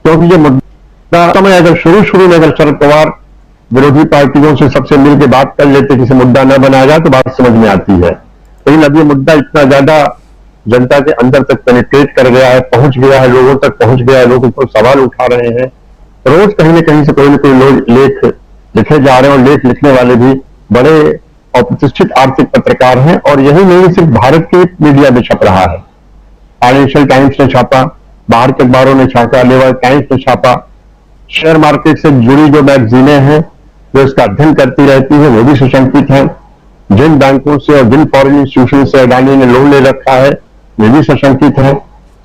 क्योंकि ये मुद्दा समय अगर शुरू में अगर शरद पवार विरोधी पार्टियों से सबसे मिलकर बात कर लेते, किसी मुद्दा न बनाया जाए तो बात समझ में आती है। लेकिन अब ये मुद्दा इतना ज्यादा जनता के अंदर तक पेनिट्रेट कर गया है, पहुंच गया है, लोगों तक पहुंच गया है, लोग उस पर सवाल उठा रहे हैं। रोज कहीं न कहीं से कोई न कोई लोग लेख लिखे जा रहे हैं, और लेख लिखने वाले भी बड़े और प्रतिष्ठित आर्थिक पत्रकार हैं। और यही नहीं, सिर्फ भारत के मीडिया में छप रहा है। फाइनेंशियल टाइम्स ने छापा, बाहर के अखबारों ने छापा, न्यूयॉर्क टाइम्स ने छापा। शेयर मार्केट से जुड़ी जो मैगजीनें हैं जो इसका अध्ययन करती रहती है, वो भी सुशंकित हैं। जिन बैंकों से और जिन फॉरेन इंस्टीट्यूशन से अडानी ने लोन ले रखा है, ये भी सशंकित है।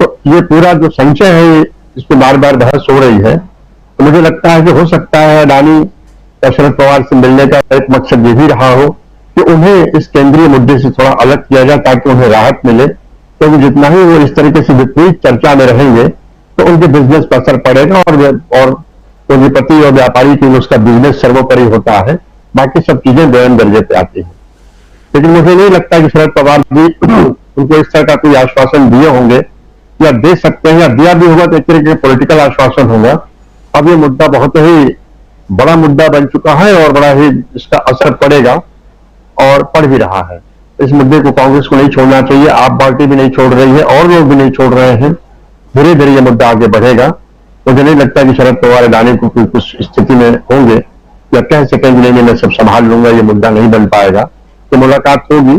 तो ये पूरा जो संचय है, इस पर बार बार बहस हो रही है। तो मुझे लगता है कि हो सकता है अडानी और शरद पवार से मिलने का एक मकसद ये भी रहा हो कि उन्हें इस केंद्रीय मुद्दे से थोड़ा अलग किया जाए, ताकि उन्हें राहत मिले। क्योंकि जितना ही वो इस तरीके से विपरीत चर्चा में रहेंगे तो उनके बिजनेस पर असर पड़ेगा, और पूंजीपति और व्यापारी के लिए उसका बिजनेस सर्वोपरि होता है, बाकी सब चीजें दोयम दर्जे पे आती हैं। लेकिन मुझे नहीं लगता कि शरद पवार भी उनको इस तरह का कोई आश्वासन दिए होंगे या दे सकते हैं, या दिया भी होगा तो एक तरह के पॉलिटिकल आश्वासन होगा। अब ये मुद्दा बहुत ही बड़ा मुद्दा बन चुका है और बड़ा ही इसका असर पड़ेगा और पड़ भी रहा है। इस मुद्दे को कांग्रेस को नहीं छोड़ना चाहिए, आप पार्टी भी नहीं छोड़ रही है और लोग भी नहीं छोड़ रहे हैं। धीरे धीरे ये मुद्दा आगे बढ़ेगा। मुझे नहीं लगता कि शरद पवार अडानी को कुछ स्थिति में होंगे या कह सकेंगे नहीं मैं सब संभाल लूंगा, ये मुद्दा नहीं बन पाएगा। तो मुलाकात होगी।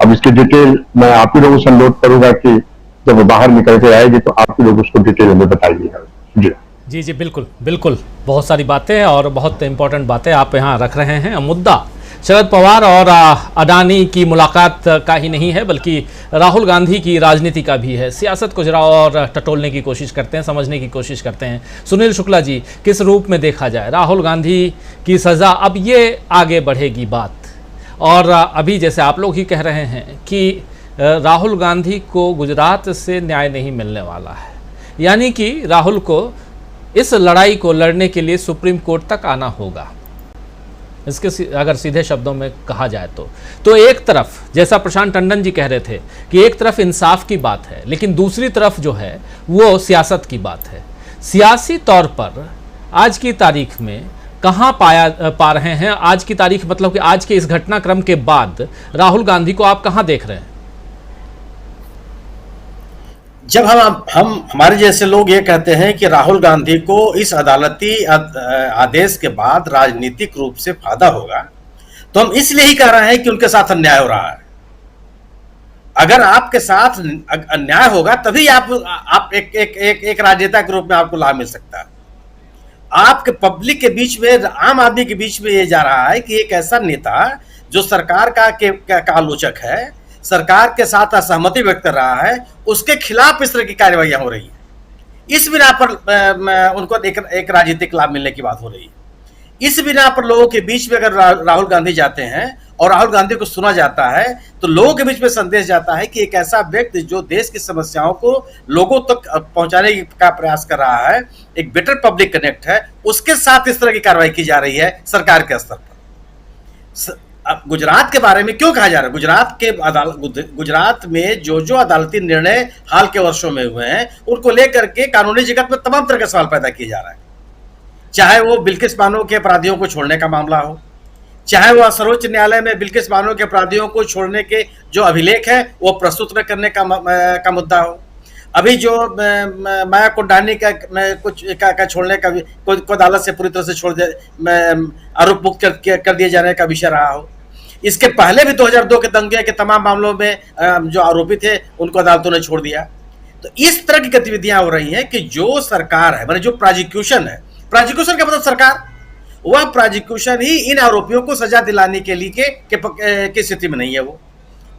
अब इसकी डिटेल मैं आप ही लोगों से अनुरोध करूंगा कि जब वो बाहर निकल के आएगी तो आप ही लोग उसको डिटेल में बताइएगा। जी जी जी, बिल्कुल बिल्कुल, बहुत सारी बातें और बहुत इंपॉर्टेंट बातें आप यहाँ रख रहे हैं। मुद्दा शरद पवार और अडानी की मुलाकात का ही नहीं है, बल्कि राहुल गांधी की राजनीति का भी है। सियासत को जरा और टटोलने की कोशिश करते हैं, समझने की कोशिश करते हैं। सुनील शुक्ला जी, किस रूप में देखा जाए राहुल गांधी की सज़ा? अब ये आगे बढ़ेगी बात, और अभी जैसे आप लोग ही कह रहे हैं कि राहुल गांधी को गुजरात से न्याय नहीं मिलने वाला है, यानी कि राहुल को इस लड़ाई को लड़ने के लिए सुप्रीम कोर्ट तक आना होगा। इसके अगर सीधे शब्दों में कहा जाए तो एक तरफ, जैसा प्रशांत टंडन जी कह रहे थे कि एक तरफ इंसाफ की बात है, लेकिन दूसरी तरफ जो है वो सियासत की बात है। सियासी तौर पर आज की तारीख में कहाँ पा रहे हैं? आज की तारीख मतलब कि आज के इस घटनाक्रम के बाद राहुल गांधी को आप कहाँ देख रहे हैं? जब हम हमारे जैसे लोग ये कहते हैं कि राहुल गांधी को इस अदालती आदेश के बाद राजनीतिक रूप से फायदा होगा, तो हम इसलिए ही कह रहे हैं कि उनके साथ अन्याय हो रहा है। अगर आपके साथ अन्याय होगा तभी आप एक राजनेता के रूप में आपको लाभ मिल सकता है। आपके पब्लिक के बीच में, आम आदमी के बीच में ये जा रहा है कि एक ऐसा नेता जो सरकार का आलोचक है, सरकार के साथ असहमति व्यक्त कर रहा है, उसके खिलाफ इस तरह की कार्रवाइयां हो रही है। इस बिना पर उनको एक राजनीतिक लाभ मिलने की बात हो रही है। इस बिना पर लोगों के बीच में अगर राहुल गांधी जाते हैं और राहुल गांधी को सुना जाता है तो लोगों के बीच में संदेश जाता है कि एक ऐसा व्यक्ति जो देश की समस्याओं को लोगों तक पहुंचाने का प्रयास कर रहा है, एक बेटर पब्लिक कनेक्ट है, उसके साथ इस तरह की कार्रवाई की जा रही है सरकार के स्तर पर। अब गुजरात के बारे में क्यों कहा जा रहा है? गुजरात में जो अदालती निर्णय हाल के वर्षों में हुए हैं उनको लेकर के कानूनी जगत में तमाम तरह के सवाल पैदा किए जा रहे हैं। चाहे वो बिल्किस बानो के अपराधियों को छोड़ने का मामला हो, चाहे वो सर्वोच्च न्यायालय में बिल्किस बानो के अपराधियों को छोड़ने के जो अभिलेख है वो प्रस्तुत करने का मुद्दा हो, अभी जो माया कोंडानी का छोड़ने का को अदालत से पूरी तरह से छोड़ दे आरोप मुक्त कर दिए जाने का विषय रहा हो। इसके पहले भी 2002 के दंगे के तमाम मामलों में जो आरोपी थे उनको अदालतों ने छोड़ दिया। तो इस तरह की गतिविधियां हो रही हैं कि जो सरकार है, माने जो प्रोसिक्यूशन है, प्रोसिक्यूशन का मतलब सरकार, वह प्रोसिक्यूशन ही इन आरोपियों को सजा दिलाने के लिए के स्थिति में नहीं है। वो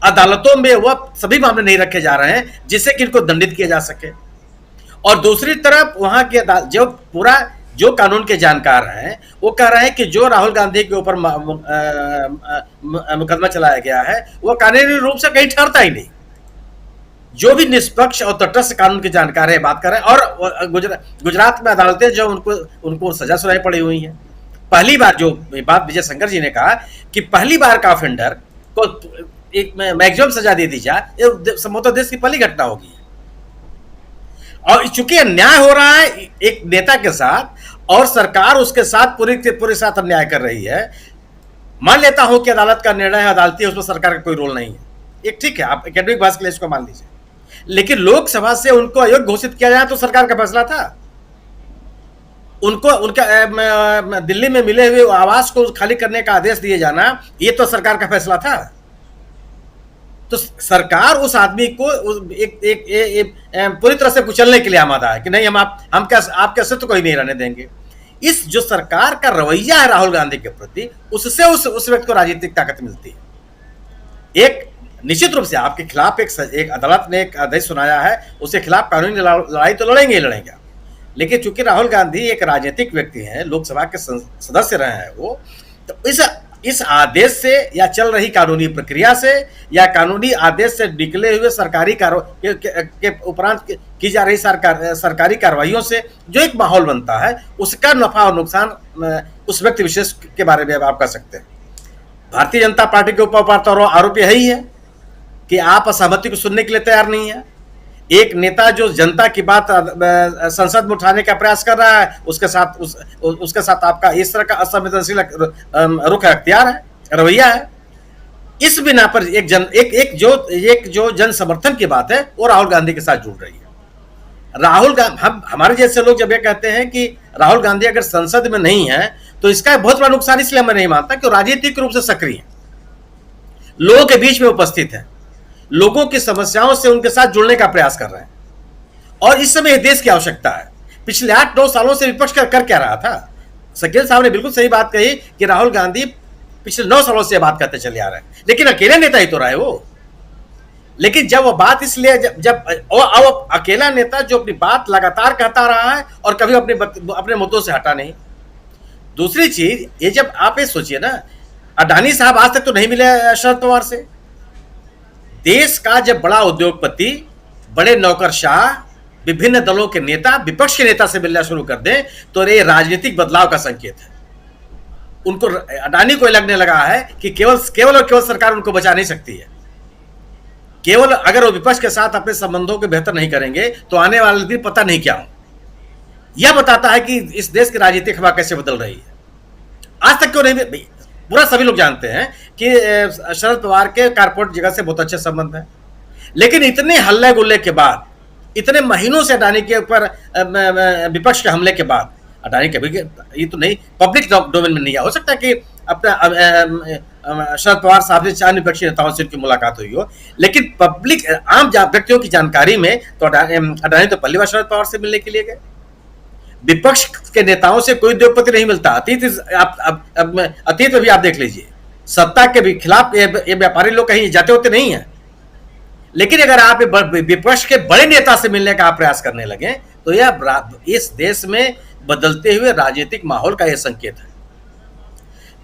अदालतों में वह सभी मामले नहीं रखे जा रहे हैं जिससे कि इनको दंडित किया जा सके। और दूसरी तरफ वहां के जो कानून के जानकार हैं वो कह रहे हैं कि जो राहुल गांधी के ऊपर मुकदमा चलाया गया है वह कानूनी रूप से कहीं ठहरता ही नहीं। जो भी निष्पक्ष और तटस्थ कानून के जानकार है बात कर रहे हैं। और गुजरात में अदालतें जो उनको सजा सुनाई पड़ी हुई है। पहली बार जो बात विजय शंकर जी ने कहा कि पहली बार का ऑफेंडर को एक मैक्सिमम सजा दे दी जाए, ये संभवतः देश की पहली घटना होगी। और चूंकि अन्याय हो रहा है एक नेता के साथ और सरकार उसके साथ पूरे साथ अन्याय कर रही है, मान लेता हूं कि अदालत का निर्णय है, अदालती है, उसमें सरकार का कोई रोल नहीं है, एक ठीक है, आप एकेडमिक बहस के लिए इसको मान लीजिए। लेकिन लोकसभा से उनको अयोग्य घोषित किया जाए तो सरकार का फैसला था। उनका दिल्ली में मिले हुए आवास को खाली करने का आदेश दिए जाना ये तो सरकार का फैसला था। तो सरकार उस आदमी को एक पूरी तरह से कुचलने के लिए आमादा है कि नहीं, हम आपके अस्तित्व को ही नहीं रहने देंगे। इस जो सरकार का रवैया है राहुल गांधी के प्रति, उससे उस व्यक्ति को राजनीतिक ताकत मिलती है। एक निश्चित रूप से आपके खिलाफ एक अदालत ने एक आदेश सुनाया है, उसके खिलाफ कानूनी लड़ाई तो लड़ेंगे ही लड़ेंगे। लेकिन चूंकि राहुल गांधी एक राजनीतिक व्यक्ति हैं, लोकसभा के सदस्य रहे हैं वो, तो इस आदेश से या चल रही कानूनी प्रक्रिया से या कानूनी आदेश से निकले हुए सरकारी के उपरांत की जा रही सरकारी कार्रवाइयों से जो एक माहौल बनता है, उसका नफा और नुकसान उस व्यक्ति विशेष के बारे में आप कह सकते हैं। भारतीय जनता पार्टी के ऊपर तो आरोप यही है कि आप असहमति को सुनने के लिए तैयार नहीं है। एक नेता जो जनता की बात संसद में उठाने का प्रयास कर रहा है, उसके साथ आपका इस तरह का असंवेदनशील रुख अख्तियार है, रवैया है। इस बिना पर एक जो जन समर्थन की बात है वो राहुल गांधी के साथ जुड़ रही है। राहुल गांधी, हमारे जैसे लोग जब ये कहते हैं कि राहुल गांधी अगर संसद में नहीं है तो इसका बहुत बड़ा नुकसान इसलिए मैं नहीं मानता कि राजनीतिक रूप से सक्रिय है, लोगों के बीच में उपस्थित है, लोगों की समस्याओं से उनके साथ जुड़ने का प्रयास कर रहे हैं। और इस समय देश की आवश्यकता है। पिछले 8-9 सालों से विपक्ष कर क्या रहा था? शकील साहब ने बिल्कुल सही बात कही कि राहुल गांधी पिछले 9 सालों से बात करते चले आ रहे हैं, लेकिन अकेले नेता ही तो रहे वो। लेकिन जब वो बात इसलिए जब अकेला नेता जो अपनी बात लगातार कहता रहा है और कभी अपने मुद्दों से हटा नहीं। दूसरी चीज ये, जब आप ये सोचिए ना, अडानी साहब आज तक तो नहीं मिले शरद पवार से। देश का जब बड़ा उद्योगपति, बड़े नौकरशाह, विभिन्न दलों के नेता विपक्ष के नेता से मिलना शुरू कर दें तो ये राजनीतिक बदलाव का संकेत है। उनको, अडानी को लगने लगा है कि केवल सरकार उनको बचा नहीं सकती है। केवल अगर वो विपक्ष के साथ अपने संबंधों को बेहतर नहीं करेंगे तो आने वाले दिन पता नहीं क्या हो। यह बताता है कि इस देश की राजनीतिक हवा कैसे बदल रही है। आज तक क्यों नहीं, पूरा सभी लोग जानते हैं कि शरद पवार के कारपोरेट जगह से बहुत अच्छे संबंध हैं, लेकिन इतने हल्ले गुल्ले के बाद, इतने महीनों से अडानी के ऊपर विपक्ष के हमले के बाद, अडानी कभी ये तो नहीं पब्लिक डोमेन में नहीं हो सकता कि अपना शरद पवार साहब से 4 विपक्षी नेताओं से उनकी मुलाकात हुई हो, लेकिन पब्लिक आम व्यक्तियों की जानकारी में तो अडानी तो पहली बार शरद पवार से मिलने के लिए गए। विपक्ष के नेताओं से कोई उद्योगपति नहीं मिलता। अतीत में भी आप देख लीजिए, सत्ता के भी खिलाफ ये व्यापारी लोग कहीं जाते होते नहीं है। लेकिन अगर आप विपक्ष के बड़े नेता से मिलने का आप प्रयास करने लगे तो यह इस देश में बदलते हुए राजनीतिक माहौल का यह संकेत है।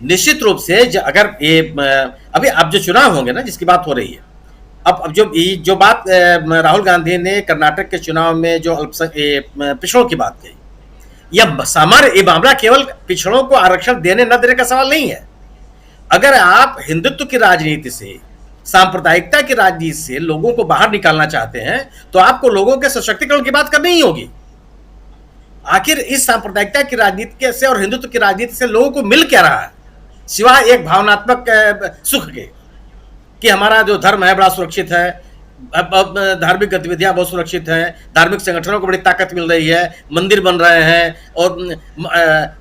निश्चित रूप से अगर ये अभी अब जो चुनाव होंगे ना, जिसकी बात हो रही है, अब जो बात राहुल गांधी ने कर्नाटक के चुनाव में जो पिछड़ों की बात कही, ये मामला केवल पिछड़ों को आरक्षण देने न देने का सवाल नहीं है। अगर आप हिंदुत्व की राजनीति से, सांप्रदायिकता की राजनीति से लोगों को बाहर निकालना चाहते हैं तो आपको लोगों के सशक्तिकरण की बात करनी ही होगी। आखिर इस सांप्रदायिकता की राजनीति से और हिंदुत्व की राजनीति से लोगों को मिल क्या रहा है, सिवाय एक भावनात्मक सुख के कि हमारा जो धर्म है बड़ा सुरक्षित है, धार्मिक गतिविधियां बहुत सुरक्षित हैं, धार्मिक संगठनों को बड़ी ताकत मिल रही है, मंदिर बन रहे हैं और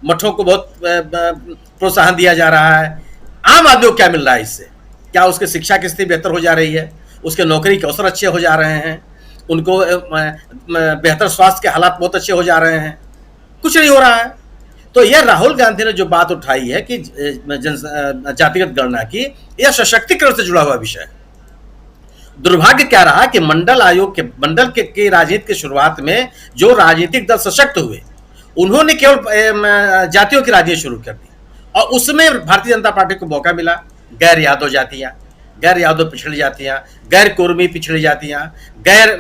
मठों को बहुत प्रोत्साहन दिया जा रहा है। आम आदमी को क्या मिल रहा है इससे? क्या उसके शिक्षा की स्थिति बेहतर हो जा रही है, उसके नौकरी के अवसर अच्छे हो जा रहे हैं, उनको बेहतर स्वास्थ्य के हालात बहुत अच्छे हो जा रहे हैं? कुछ नहीं हो रहा है। तो यह राहुल गांधी ने जो बात उठाई है कि जातिगत गणना की, यह सशक्तिकरण से जुड़ा हुआ विषय है। दुर्भाग्य क्या रहा कि मंडल के राजनीति की शुरुआत में जो राजनीतिक दल सशक्त हुए, उन्होंने केवल जातियों की राजनीति शुरू कर दी और उसमें भारतीय जनता पार्टी को मौका मिला। गैर यादव जातियां, गैर यादव पिछड़ी जातियां, गैर कुर्मी पिछड़ी जातियां, गैर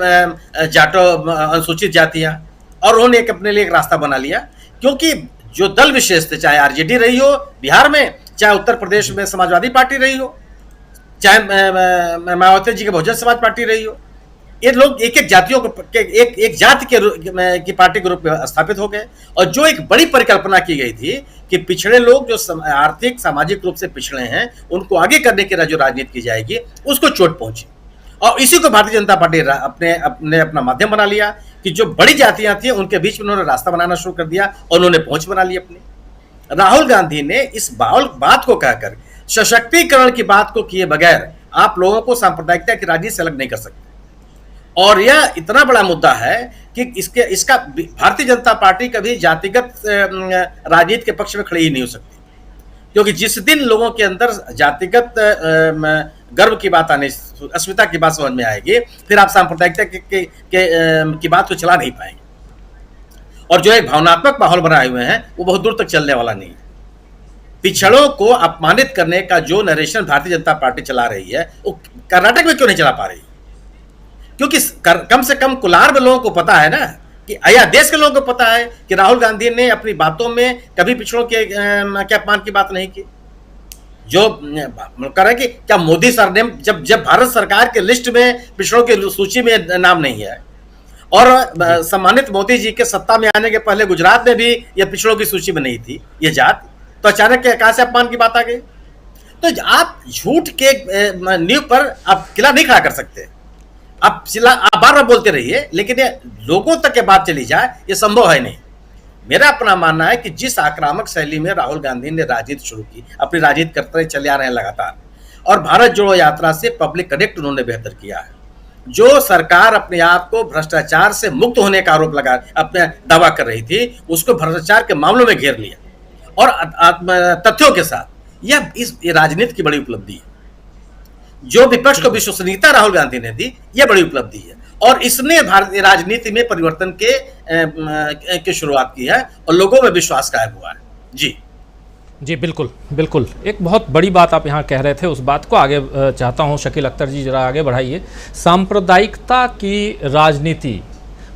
जाटो अनुसूचित जातियां, और उन्होंने अपने लिए एक रास्ता बना लिया। क्योंकि जो दल विशेष थे, चाहे आरजेडी रही हो बिहार में, चाहे उत्तर प्रदेश में समाजवादी पार्टी रही हो, चाहे मायावती जी के बहुजन समाज पार्टी रही हो, ये लोग एक जातियों को एक जाति की पार्टी के रूप में स्थापित हो गए। और जो एक बड़ी परिकल्पना की गई थी कि पिछड़े लोग जो आर्थिक सामाजिक रूप से पिछड़े हैं, उनको आगे करने की जो राजनीति की जाएगी, उसको चोट पहुंची। और इसी को भारतीय जनता पार्टी अपना माध्यम बना लिया कि जो बड़ी जातियां थी उनके बीच में उन्होंने रास्ता बनाना शुरू कर दिया और उन्होंने पहुंच बना ली अपनी। राहुल गांधी ने इस बात को कहकर, सशक्तिकरण की बात को किए बगैर आप लोगों को सांप्रदायिकता की राजनीति से अलग नहीं कर सकते। और यह इतना बड़ा मुद्दा है कि इसका भारतीय जनता पार्टी कभी जातिगत राजनीति के पक्ष में खड़ी ही नहीं हो सकती। क्योंकि जिस दिन लोगों के अंदर जातिगत गर्व की बात आने, अस्मिता की बात समझ में आएगी, फिर आप सांप्रदायिकता की बात को चला नहीं पाएंगे। और जो एक भावनात्मक माहौल बनाए हुए हैं वो बहुत दूर तक चलने वाला नहीं है। पिछड़ों को अपमानित करने का जो नरेशन भारतीय जनता पार्टी चला रही है, वो कर्नाटक में क्यों नहीं चला पा रही? क्योंकि कम से कम कुलार में लोगों को पता है ना, कि या देश के लोगों को पता है कि राहुल गांधी ने अपनी बातों में कभी पिछड़ों के अपमान की बात नहीं की। जो कह रहे हैं कि क्या मोदी सर ने जब भारत सरकार के लिस्ट में पिछड़ों की सूची में नाम नहीं है, और सम्मानित मोदी जी के सत्ता में आने के पहले गुजरात में भी यह पिछड़ों की सूची में नहीं थी ये जात, तो अचानक कहां से अपमान की बात आ गई? तो आप झूठ के नींव पर आप किला नहीं खड़ा कर सकते। आप बार बार बोलते रहिए, लेकिन ये लोगों तक ये बात चली जाए ये संभव है नहीं। मेरा अपना मानना है कि जिस आक्रामक शैली में राहुल गांधी ने राजनीति शुरू की, अपनी राजनीति करते चले आ रहे हैं लगातार, और भारत जोड़ो यात्रा से पब्लिक कनेक्ट उन्होंने बेहतर किया है। जो सरकार अपने आप को भ्रष्टाचार से मुक्त होने का आरोप लगा अपने दावा कर रही थी, उसको भ्रष्टाचार के मामलों में घेर लिया और तथ्यों के साथ। यह इस राजनीति की बड़ी उपलब्धि है। जो विपक्ष को विश्वसनीयता राहुल गांधी ने दी, यह बड़ी उपलब्धि है, और इसने भारतीय राजनीति में परिवर्तन की शुरुआत की है और लोगों में विश्वास कायम हुआ है। जी बिल्कुल बिल्कुल, एक बहुत बड़ी बात आप यहाँ कह रहे थे, उस बात को आगे चाहता हूँ शकील अख्तर जी जरा आगे बढ़ाइए। सांप्रदायिकता की राजनीति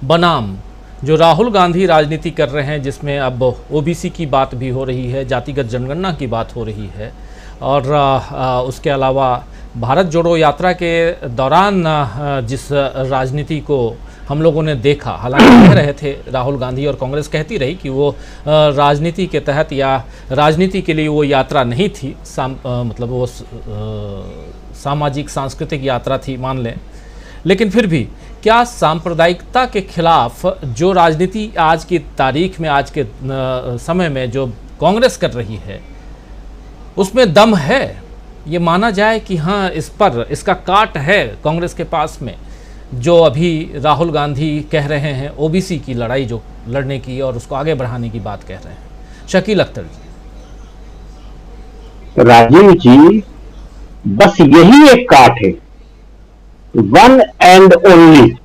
बनाम जो राहुल गांधी राजनीति कर रहे हैं, जिसमें अब ओबीसी की बात भी हो रही है, जातिगत जनगणना की बात हो रही है, और उसके अलावा भारत जोड़ो यात्रा के दौरान जिस राजनीति को हम लोगों ने देखा, हालांकि कह रहे थे राहुल गांधी और कांग्रेस कहती रही कि वो राजनीति के तहत या राजनीति के लिए वो यात्रा नहीं थी, मतलब वो सामाजिक सांस्कृतिक यात्रा थी मान लें, लेकिन फिर भी क्या सांप्रदायिकता के खिलाफ जो राजनीति आज की तारीख में, आज के समय में जो कांग्रेस कर रही है, उसमें दम है? ये माना जाए कि हाँ, इस पर इसका काट है कांग्रेस के पास में, जो अभी राहुल गांधी कह रहे हैं ओबीसी की लड़ाई जो लड़ने की और उसको आगे बढ़ाने की बात कह रहे हैं। शकील अख्तर जी। राजीव जी, बस यही एक काट है, वन एंड ओनली।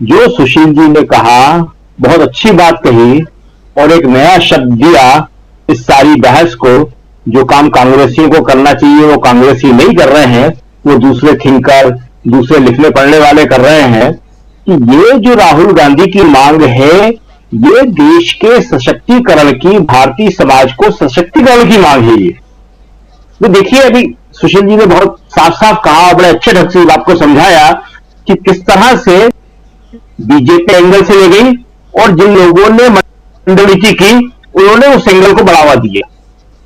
जो सुशील जी ने कहा, बहुत अच्छी बात कही और एक नया शब्द दिया इस सारी बहस को। जो काम कांग्रेसियों को करना चाहिए वो कांग्रेसी नहीं कर रहे हैं, वो दूसरे थिंकर, दूसरे लिखने पढ़ने वाले कर रहे हैं। कि ये जो राहुल गांधी की मांग है, ये देश के सशक्तिकरण की, भारतीय समाज को सशक्तिकरण की मांग है। ये तो देखिए, अभी सुशील जी ने बहुत साफ साफ कहा, बड़े अच्छे ढंग से आपको समझाया कि किस तरह से बीजेपी एंगल से ले गई और जिन लोगों ने मंडलिकी की उन्होंने उस एंगल को बढ़ावा दिया।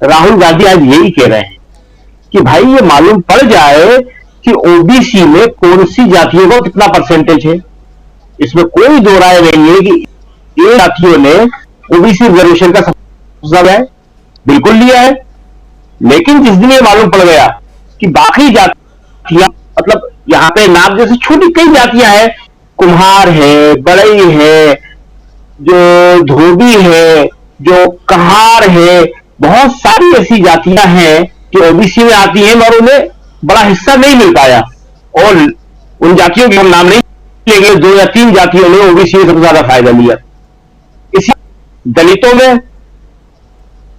राहुल गांधी आज यही कह रहे हैं कि भाई ये मालूम पड़ जाए कि ओबीसी में कौन सी जातियों का कितना परसेंटेज है। इसमें कोई दो राय नहीं है कि ये जातियों ने ओबीसी रिजर्वेशन का सब है, बिल्कुल लिया है। लेकिन जिस दिन ये मालूम पड़ गया कि बाकी जातियां, मतलब यहां पे नाम जैसे छोटी कई जातियां हैं, कुम्हार है, बड़ई है, जो धोबी है, जो कहार है, बहुत सारी ऐसी जातियां हैं कि ओबीसी में आती हैं और उन्हें बड़ा हिस्सा नहीं मिल पाया। और उन जातियों के हम नाम नहीं लेंगे, 2 या 3 जातियों ने ओबीसी में सबसे ज्यादा फायदा लिया। इसी दलितों में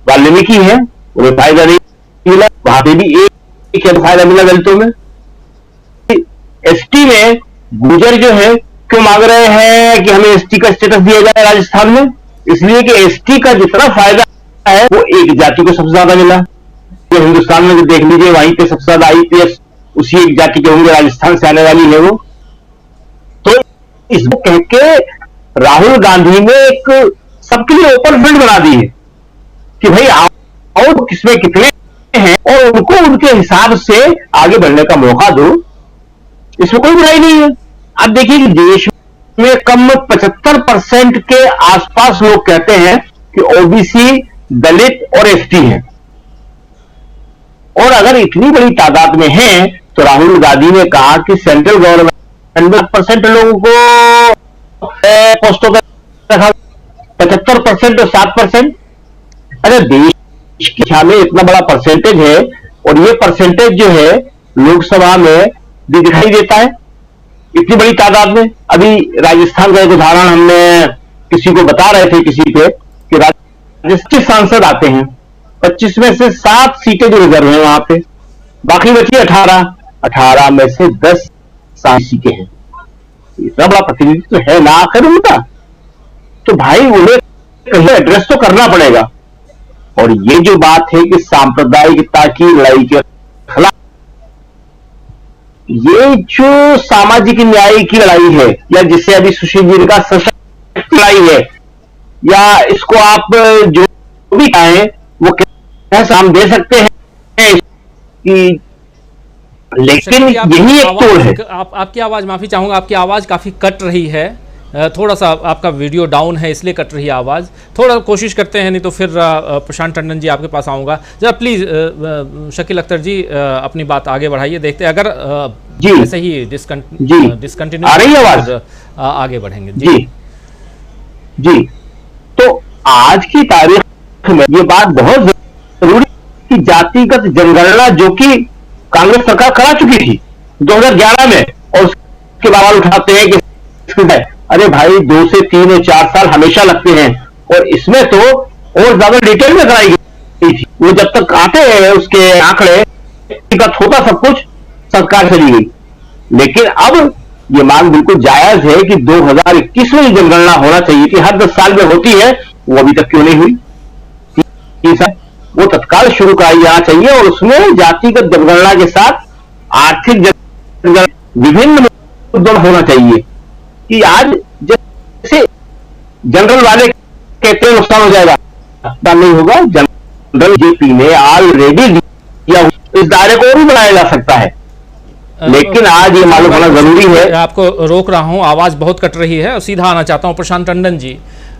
वाल्मीकि है, उन्हें फायदा नहीं मिला, वहां पे भी एक फायदा मिला दलितों में। एसटी में गुर्जर जो है क्यों मांग रहे हैं कि हमें एसटी का स्टेटस दिया जाए राजस्थान में? इसलिए कि एसटी का जितना फायदा है वो एक जाति को सबसे ज्यादा मिला। तो हिंदुस्तान में जो देख लीजिए, वहीं पे सबसे ज्यादा आईपीएस उसी एक जाति के होंगे, राजस्थान से आने वाली है वो। तो इसको कह के राहुल गांधी ने एक सबके लिए ओपन फील्ड बना दी है कि भाई आओ, किसमें कितने हैं और उनको उनके हिसाब से आगे बढ़ने का मौका दो। इसमें कोई बुराई नहीं है। अब देखिए कि देश में कम 75% के आसपास लोग कहते हैं कि ओबीसी, दलित और एसटी है। और अगर इतनी बड़ी तादाद में है तो राहुल गांधी ने कहा कि सेंट्रल गवर्नमेंट 100% लोगों को पोस्टों पर रखा, 75% और 7%। अरे देश की संख्या में इतना बड़ा परसेंटेज है और ये परसेंटेज जो है लोकसभा में भी दिखाई देता है इतनी बड़ी तादाद में। अभी राजस्थान का एक उदाहरण हमने किसी को बता रहे थे, किसी पे, कि राजस्थान सांसद आते हैं, 25 में से 7 सीटें जो रिजर्व है वहां पे, बाकी बची 18 में से 10 सीटें हैं। इतना बड़ा प्रतिनिधित्व है ना आखिर उनका। तो भाई उन्हें कहीं एड्रेस तो करना पड़ेगा। और ये जो बात है कि सांप्रदायिकता की लड़ाई के खिलाफ, ये जो सामाजिक न्याय की लड़ाई है, या जिसे अभी सुशील जी ने कहा सशक्त लड़ाई है, या इसको आप जो भी कहें वो कैसे हम दे सकते हैं कि, लेकिन यही एक तोड़ है। आपकी आवाज, माफी चाहूंगा, आपकी आवाज काफी कट रही है, थोड़ा सा आपका वीडियो डाउन है इसलिए कट रही है आवाज़। थोड़ा कोशिश करते हैं, नहीं तो फिर प्रशांत टंडन जी आपके पास आऊँगा। जरा प्लीज़ शकील अख्तर जी अपनी बात आगे बढ़ाइए, देखते हैं अगर ऐसे ही डिसकंटिन्यू आ रही है आवाज़, आगे बढ़ेंगे। जी। तो आज की तारीख में ये बात बहुत जरूरी कि जातिगत जनगणना जो कि कांग्रेस सरकार करा चुकी थी 2011 में, और उसके बाद उठाते हैं कि अरे भाई 2 से 3 और 4 साल हमेशा लगते हैं, और इसमें तो और ज्यादा डिटेल में कराई गई थी। वो जब तक आते हैं उसके आंकड़े होता सब कुछ, सरकार चली गई। लेकिन अब ये मांग बिल्कुल जायज है कि 2021 में जनगणना होना चाहिए थी, हर 10 साल में होती है, वो अभी तक क्यों नहीं हुई? वो तत्काल शुरू कराई जाना चाहिए, और उसमें जातिगत जनगणना के साथ आर्थिक जनगणना विभिन्न मुद्दों होना चाहिए कि आज जैसे जनरल वाले कहते हैं नुकसान हो जाएगा, नहीं होगा। जनरल जेपी ने ऑलरेडी दिया, इस दायरे को और भी बढ़ाया जा सकता है, लेकिन आज ये मालूम होना जरूरी है। आपको रोक रहा हूं, आवाज बहुत कट रही है, और सीधा आना चाहता हूं प्रशांत टंडन जी।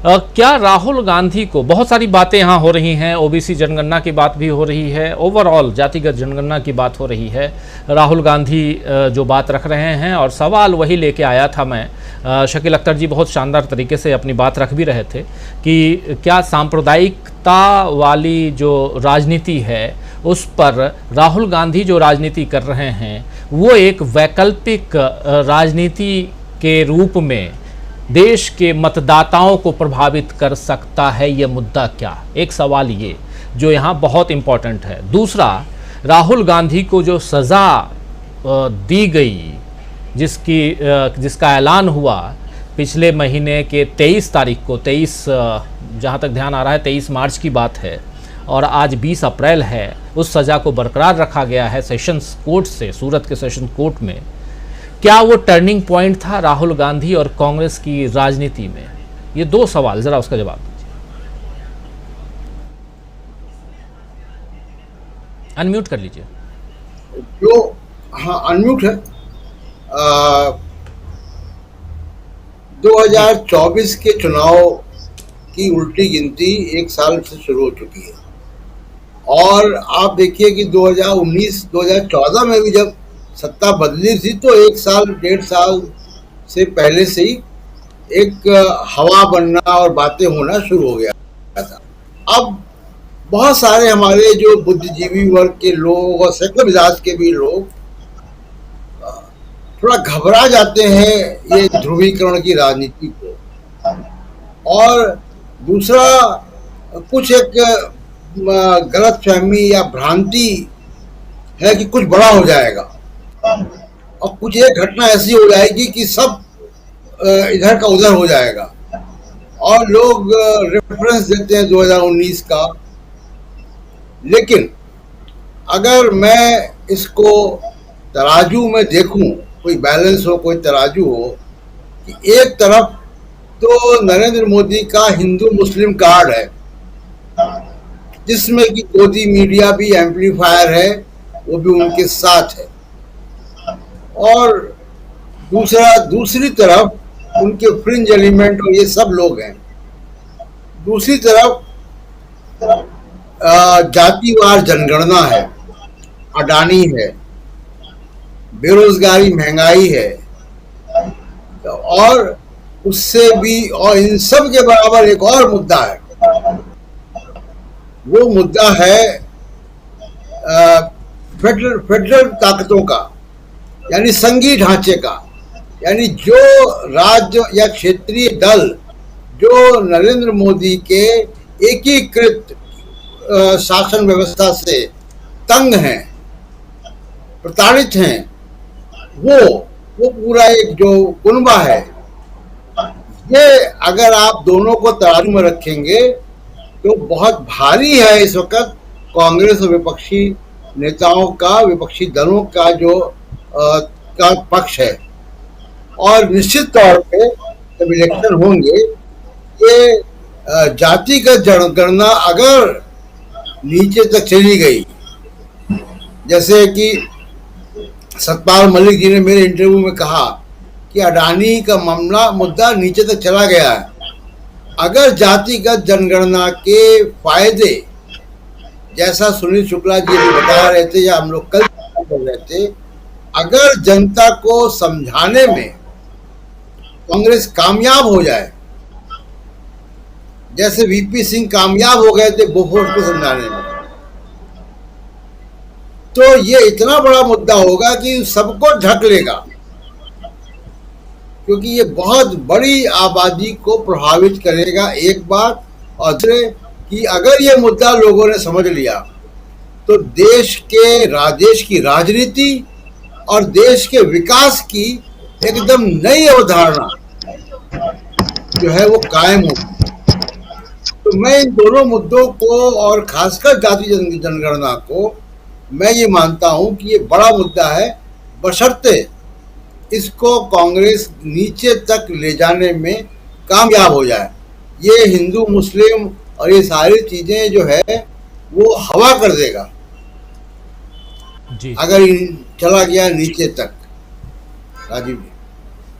क्या राहुल गांधी को, बहुत सारी बातें यहाँ हो रही हैं, ओबीसी जनगणना की बात भी हो रही है, ओवरऑल जातिगत जनगणना की बात हो रही है, राहुल गांधी जो बात रख रहे हैं, और सवाल वही लेके आया था मैं, शकील अख्तर जी बहुत शानदार तरीके से अपनी बात रख भी रहे थे कि क्या सांप्रदायिकता वाली जो राजनीति है उस पर राहुल गांधी जो राजनीति कर रहे हैं वो एक वैकल्पिक राजनीति के रूप में देश के मतदाताओं को प्रभावित कर सकता है, ये मुद्दा क्या? एक सवाल ये जो यहाँ बहुत इम्पोर्टेंट है। दूसरा, राहुल गांधी को जो सज़ा दी गई, जिसका ऐलान हुआ पिछले महीने के 23 तारीख को, 23 जहाँ तक ध्यान आ रहा है 23 मार्च की बात है, और आज 20 अप्रैल है, उस सज़ा को बरकरार रखा गया है सेशंस कोर्ट से, सूरत के सेशन कोर्ट में। क्या वो टर्निंग पॉइंट था राहुल गांधी और कांग्रेस की राजनीति में? ये 2 सवाल, जरा उसका जवाब दीजिए। अनम्यूट कर लीजिए। जो हाँ अनम्यूट है। 2024 के चुनाव की उल्टी गिनती 1 साल से शुरू हो चुकी है, और आप देखिए कि 2019-2014 में भी जब सत्ता बदली थी तो 1 साल 1.5 साल से पहले से ही एक हवा बनना और बातें होना शुरू हो गया था। अब बहुत सारे हमारे जो बुद्धिजीवी वर्ग के लोग और सेकुलर मिजाज के भी लोग थोड़ा घबरा जाते हैं ये ध्रुवीकरण की राजनीति को, और दूसरा कुछ एक गलतफहमी या भ्रांति है कि कुछ बड़ा हो जाएगा और कुछ एक घटना ऐसी हो जाएगी कि सब इधर का उधर हो जाएगा, और लोग रेफरेंस देते हैं 2019 का। लेकिन अगर मैं इसको तराजू में देखूं, कोई बैलेंस हो, कोई तराजू हो, कि एक तरफ तो नरेंद्र मोदी का हिंदू मुस्लिम कार्ड है, जिसमें कि गोदी मीडिया भी एम्पलीफायर है, वो भी उनके साथ है, और दूसरी तरफ उनके फ्रिंज एलिमेंट और ये सब लोग हैं। दूसरी तरफ जातिवार जनगणना है, अडानी है, बेरोजगारी महंगाई है, और उससे भी, और इन सब के बराबर एक और मुद्दा है, वो मुद्दा है फेडरल ताकतों का, यानी संघीय ढांचे का, यानी जो राज्य या क्षेत्रीय दल जो नरेंद्र मोदी के एकीकृत शासन व्यवस्था से तंग हैं, प्रताड़ित हैं, वो पूरा एक जो कुनबा है, ये अगर आप दोनों को तराजू में रखेंगे तो बहुत भारी है इस वक्त कांग्रेस और विपक्षी नेताओं का, विपक्षी दलों का जो का पक्ष है। और निश्चित तौर पे जब इलेक्शन होंगे, ये जातिगत जनगणना अगर नीचे तक चली गई, जैसे कि सतपाल मलिक जी ने मेरे इंटरव्यू में कहा कि अडानी का मामला मुद्दा नीचे तक चला गया है, अगर जातिगत जनगणना के फायदे, जैसा सुनील शुक्ला जी भी बता रहे थे या हम लोग कल कर रहे थे, अगर जनता को समझाने में कांग्रेस कामयाब हो जाए, जैसे वीपी सिंह कामयाब हो गए थे बोफोर्स को समझाने में, तो ये इतना बड़ा मुद्दा होगा कि सबको ढक लेगा, क्योंकि ये बहुत बड़ी आबादी को प्रभावित करेगा। एक बात, और दूसरे कि अगर ये मुद्दा लोगों ने समझ लिया तो देश की राजनीति और देश के विकास की एकदम नई अवधारणा जो है वो कायम होगी। तो मैं इन दोनों मुद्दों को और खासकर जाति जनगणना को मैं ये मानता हूं कि ये बड़ा मुद्दा है, बशर्ते इसको कांग्रेस नीचे तक ले जाने में कामयाब हो जाए। ये हिंदू मुस्लिम और ये सारी चीजें जो है वो हवा कर देगा जी, अगर चला गया नीचे तक। राजीव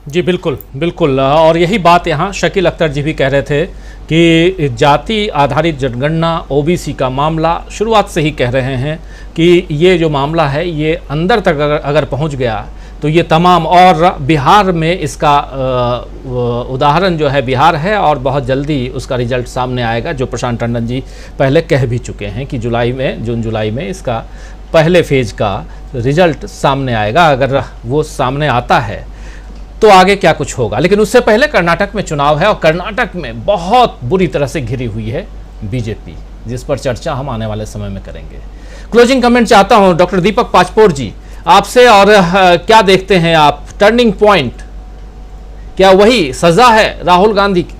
जी बिल्कुल बिल्कुल। और यही बात यहाँ शकील अख्तर जी भी कह रहे थे कि जाति आधारित जनगणना ओबीसी का मामला शुरुआत से ही कह रहे हैं कि ये जो मामला है ये अंदर तक अगर पहुँच गया तो ये तमाम, और बिहार में इसका उदाहरण जो है बिहार है, और बहुत जल्दी उसका रिजल्ट सामने आएगा, जो प्रशांत टंडन जी पहले कह भी चुके हैं कि जून जुलाई में इसका पहले फेज का रिजल्ट सामने आएगा। अगर वो सामने आता है तो आगे क्या कुछ होगा। लेकिन उससे पहले कर्नाटक में चुनाव है और कर्नाटक में बहुत बुरी तरह से घिरी हुई है बीजेपी, जिस पर चर्चा हम आने वाले समय में करेंगे। क्लोजिंग कमेंट चाहता हूं डॉक्टर दीपक पाचपोर जी आपसे, और क्या देखते हैं आप, टर्निंग पॉइंट क्या वही सजा है राहुल गांधी की?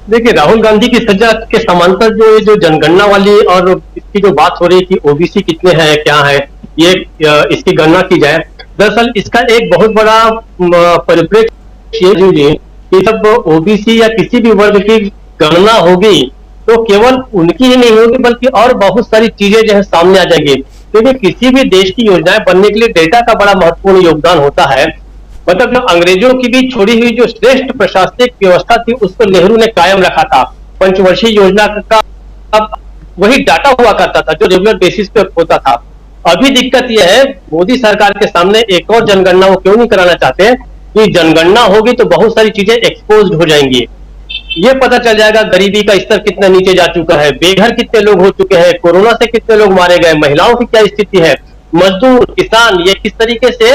देखिए, राहुल गांधी की सजा के समांतर जो ये जो जनगणना वाली और इसकी जो बात हो रही है कि ओबीसी कितने हैं क्या है, ये इसकी गणना की जाए, दरअसल इसका एक बहुत बड़ा परिप्रेक्ष्य कि जब ओबीसी या किसी भी वर्ग की गणना होगी तो केवल उनकी ही नहीं होगी बल्कि और बहुत सारी चीजें जो है सामने आ जाएंगी, क्योंकि किसी भी देश की योजनाएं बनने के लिए डेटा का बड़ा महत्वपूर्ण योगदान होता है। मतलब जो अंग्रेजों की भी छोड़ी हुई जो श्रेष्ठ प्रशासनिक व्यवस्था थी उसको नेहरू ने कायम रखा था। पंचवर्षीय योजना का वही डाटा हुआ करता था जो रेगुलर बेसिस पे होता था। अभी दिक्कत यह है, मोदी सरकार के सामने एक और जनगणना वो क्यों नहीं कराना चाहते हैं कि जनगणना होगी तो बहुत सारी चीजें एक्सपोज हो जाएंगी। ये पता चल जाएगा गरीबी का स्तर कितना नीचे जा चुका है, बेघर कितने लोग हो चुके हैं, कोरोना से कितने लोग मारे गए, महिलाओं की क्या स्थिति है, मजदूर किसान, ये किस तरीके से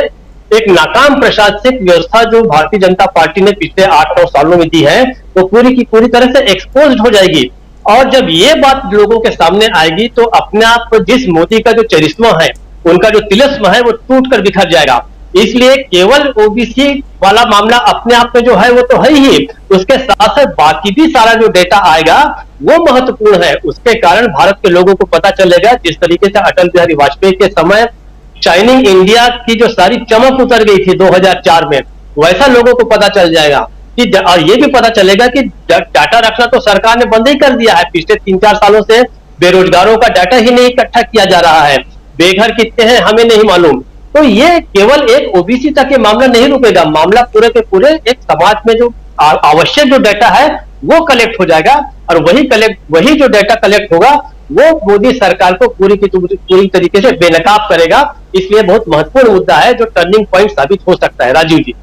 एक नाकाम प्रशासनिक व्यवस्था जो भारतीय जनता पार्टी ने पिछले 8-9 सालों में दी है वो पूरी की पूरी तरह से एक्सपोज हो जाएगी। और जब ये बात लोगों के सामने आएगी तो अपने आप जिस मोदी का जो चरिश्मा है, उनका जो तिलस्म है वो टूट कर बिखर जाएगा। इसलिए केवल ओबीसी वाला मामला अपने आप में जो है वो तो है ही, उसके साथ साथ बाकी भी सारा जो डेटा आएगा वो महत्वपूर्ण है। उसके कारण भारत के लोगों को पता चलेगा, जिस तरीके से अटल बिहारी वाजपेयी के समय शाइनिंग इंडिया की जो सारी चमक उतर गई थी 2004 में, वैसा लोगों को पता चल जाएगा कि, और ये भी पता चलेगा कि डाटा रखना तो सरकार ने बंद ही कर दिया है। पिछले 3-4 सालों से बेरोजगारों का डाटा ही नहीं इकट्ठा किया जा रहा है, बेघर कितने हैं हमें नहीं मालूम। तो ये केवल एक ओबीसी तक ये मामला नहीं रुकेगा, मामला पूरे के पूरे एक समाज में जो आवश्यक जो डाटा है वो कलेक्ट हो जाएगा, और वही जो डाटा कलेक्ट होगा वो मोदी सरकार को पूरी तरीके से बेनकाब करेगा। इसलिए बहुत महत्वपूर्ण मुद्दा है जो टर्निंग पॉइंट साबित हो सकता है। राजीव जी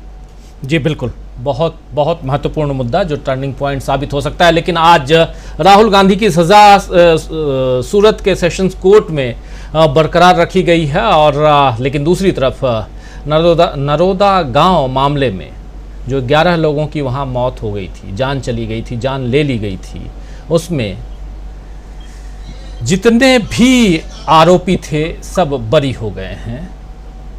जी बिल्कुल, बहुत बहुत महत्वपूर्ण मुद्दा जो टर्निंग पॉइंट साबित हो सकता है। लेकिन आज राहुल गांधी की सजा सूरत के सेशंस कोर्ट में बरकरार रखी गई है, और लेकिन दूसरी तरफ नरोदा गांव मामले में जो 11 लोगों की वहां मौत हो गई थी, जान चली गई थी, जान ले ली गई थी, उसमें जितने भी आरोपी थे सब बरी हो गए हैं।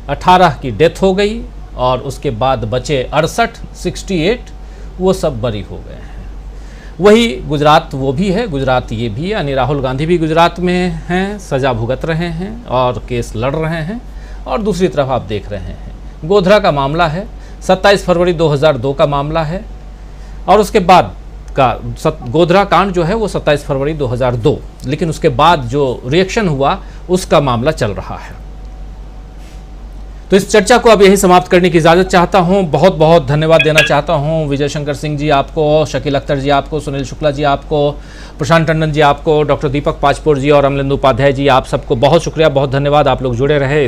18 की डेथ हो गई और उसके बाद बचे 68 वो सब बरी हो गए हैं। वही गुजरात वो भी है, गुजरात ये भी है, यानी राहुल गांधी भी गुजरात में हैं, सज़ा भुगत रहे हैं और केस लड़ रहे हैं। और दूसरी तरफ आप देख रहे हैं गोधरा का मामला है, 27 फरवरी 2002 का मामला है और उसके बाद का गोधरा कांड जो है वो 27 फरवरी 2002, लेकिन उसके बाद जो रिएक्शन हुआ उसका मामला चल रहा है। तो इस चर्चा को अब यही समाप्त करने की इजाज़त चाहता हूं। बहुत बहुत धन्यवाद देना चाहता हूं विजय शंकर सिंह जी आपको, शकील अख्तर जी आपको, सुनील शुक्ला जी आपको, प्रशांत टंडन जी आपको, डॉक्टर दीपक पाचपोर जी और अमलेंदु उपाध्याय जी, आप सबको बहुत शुक्रिया, बहुत धन्यवाद। आप लोग जुड़े रहे।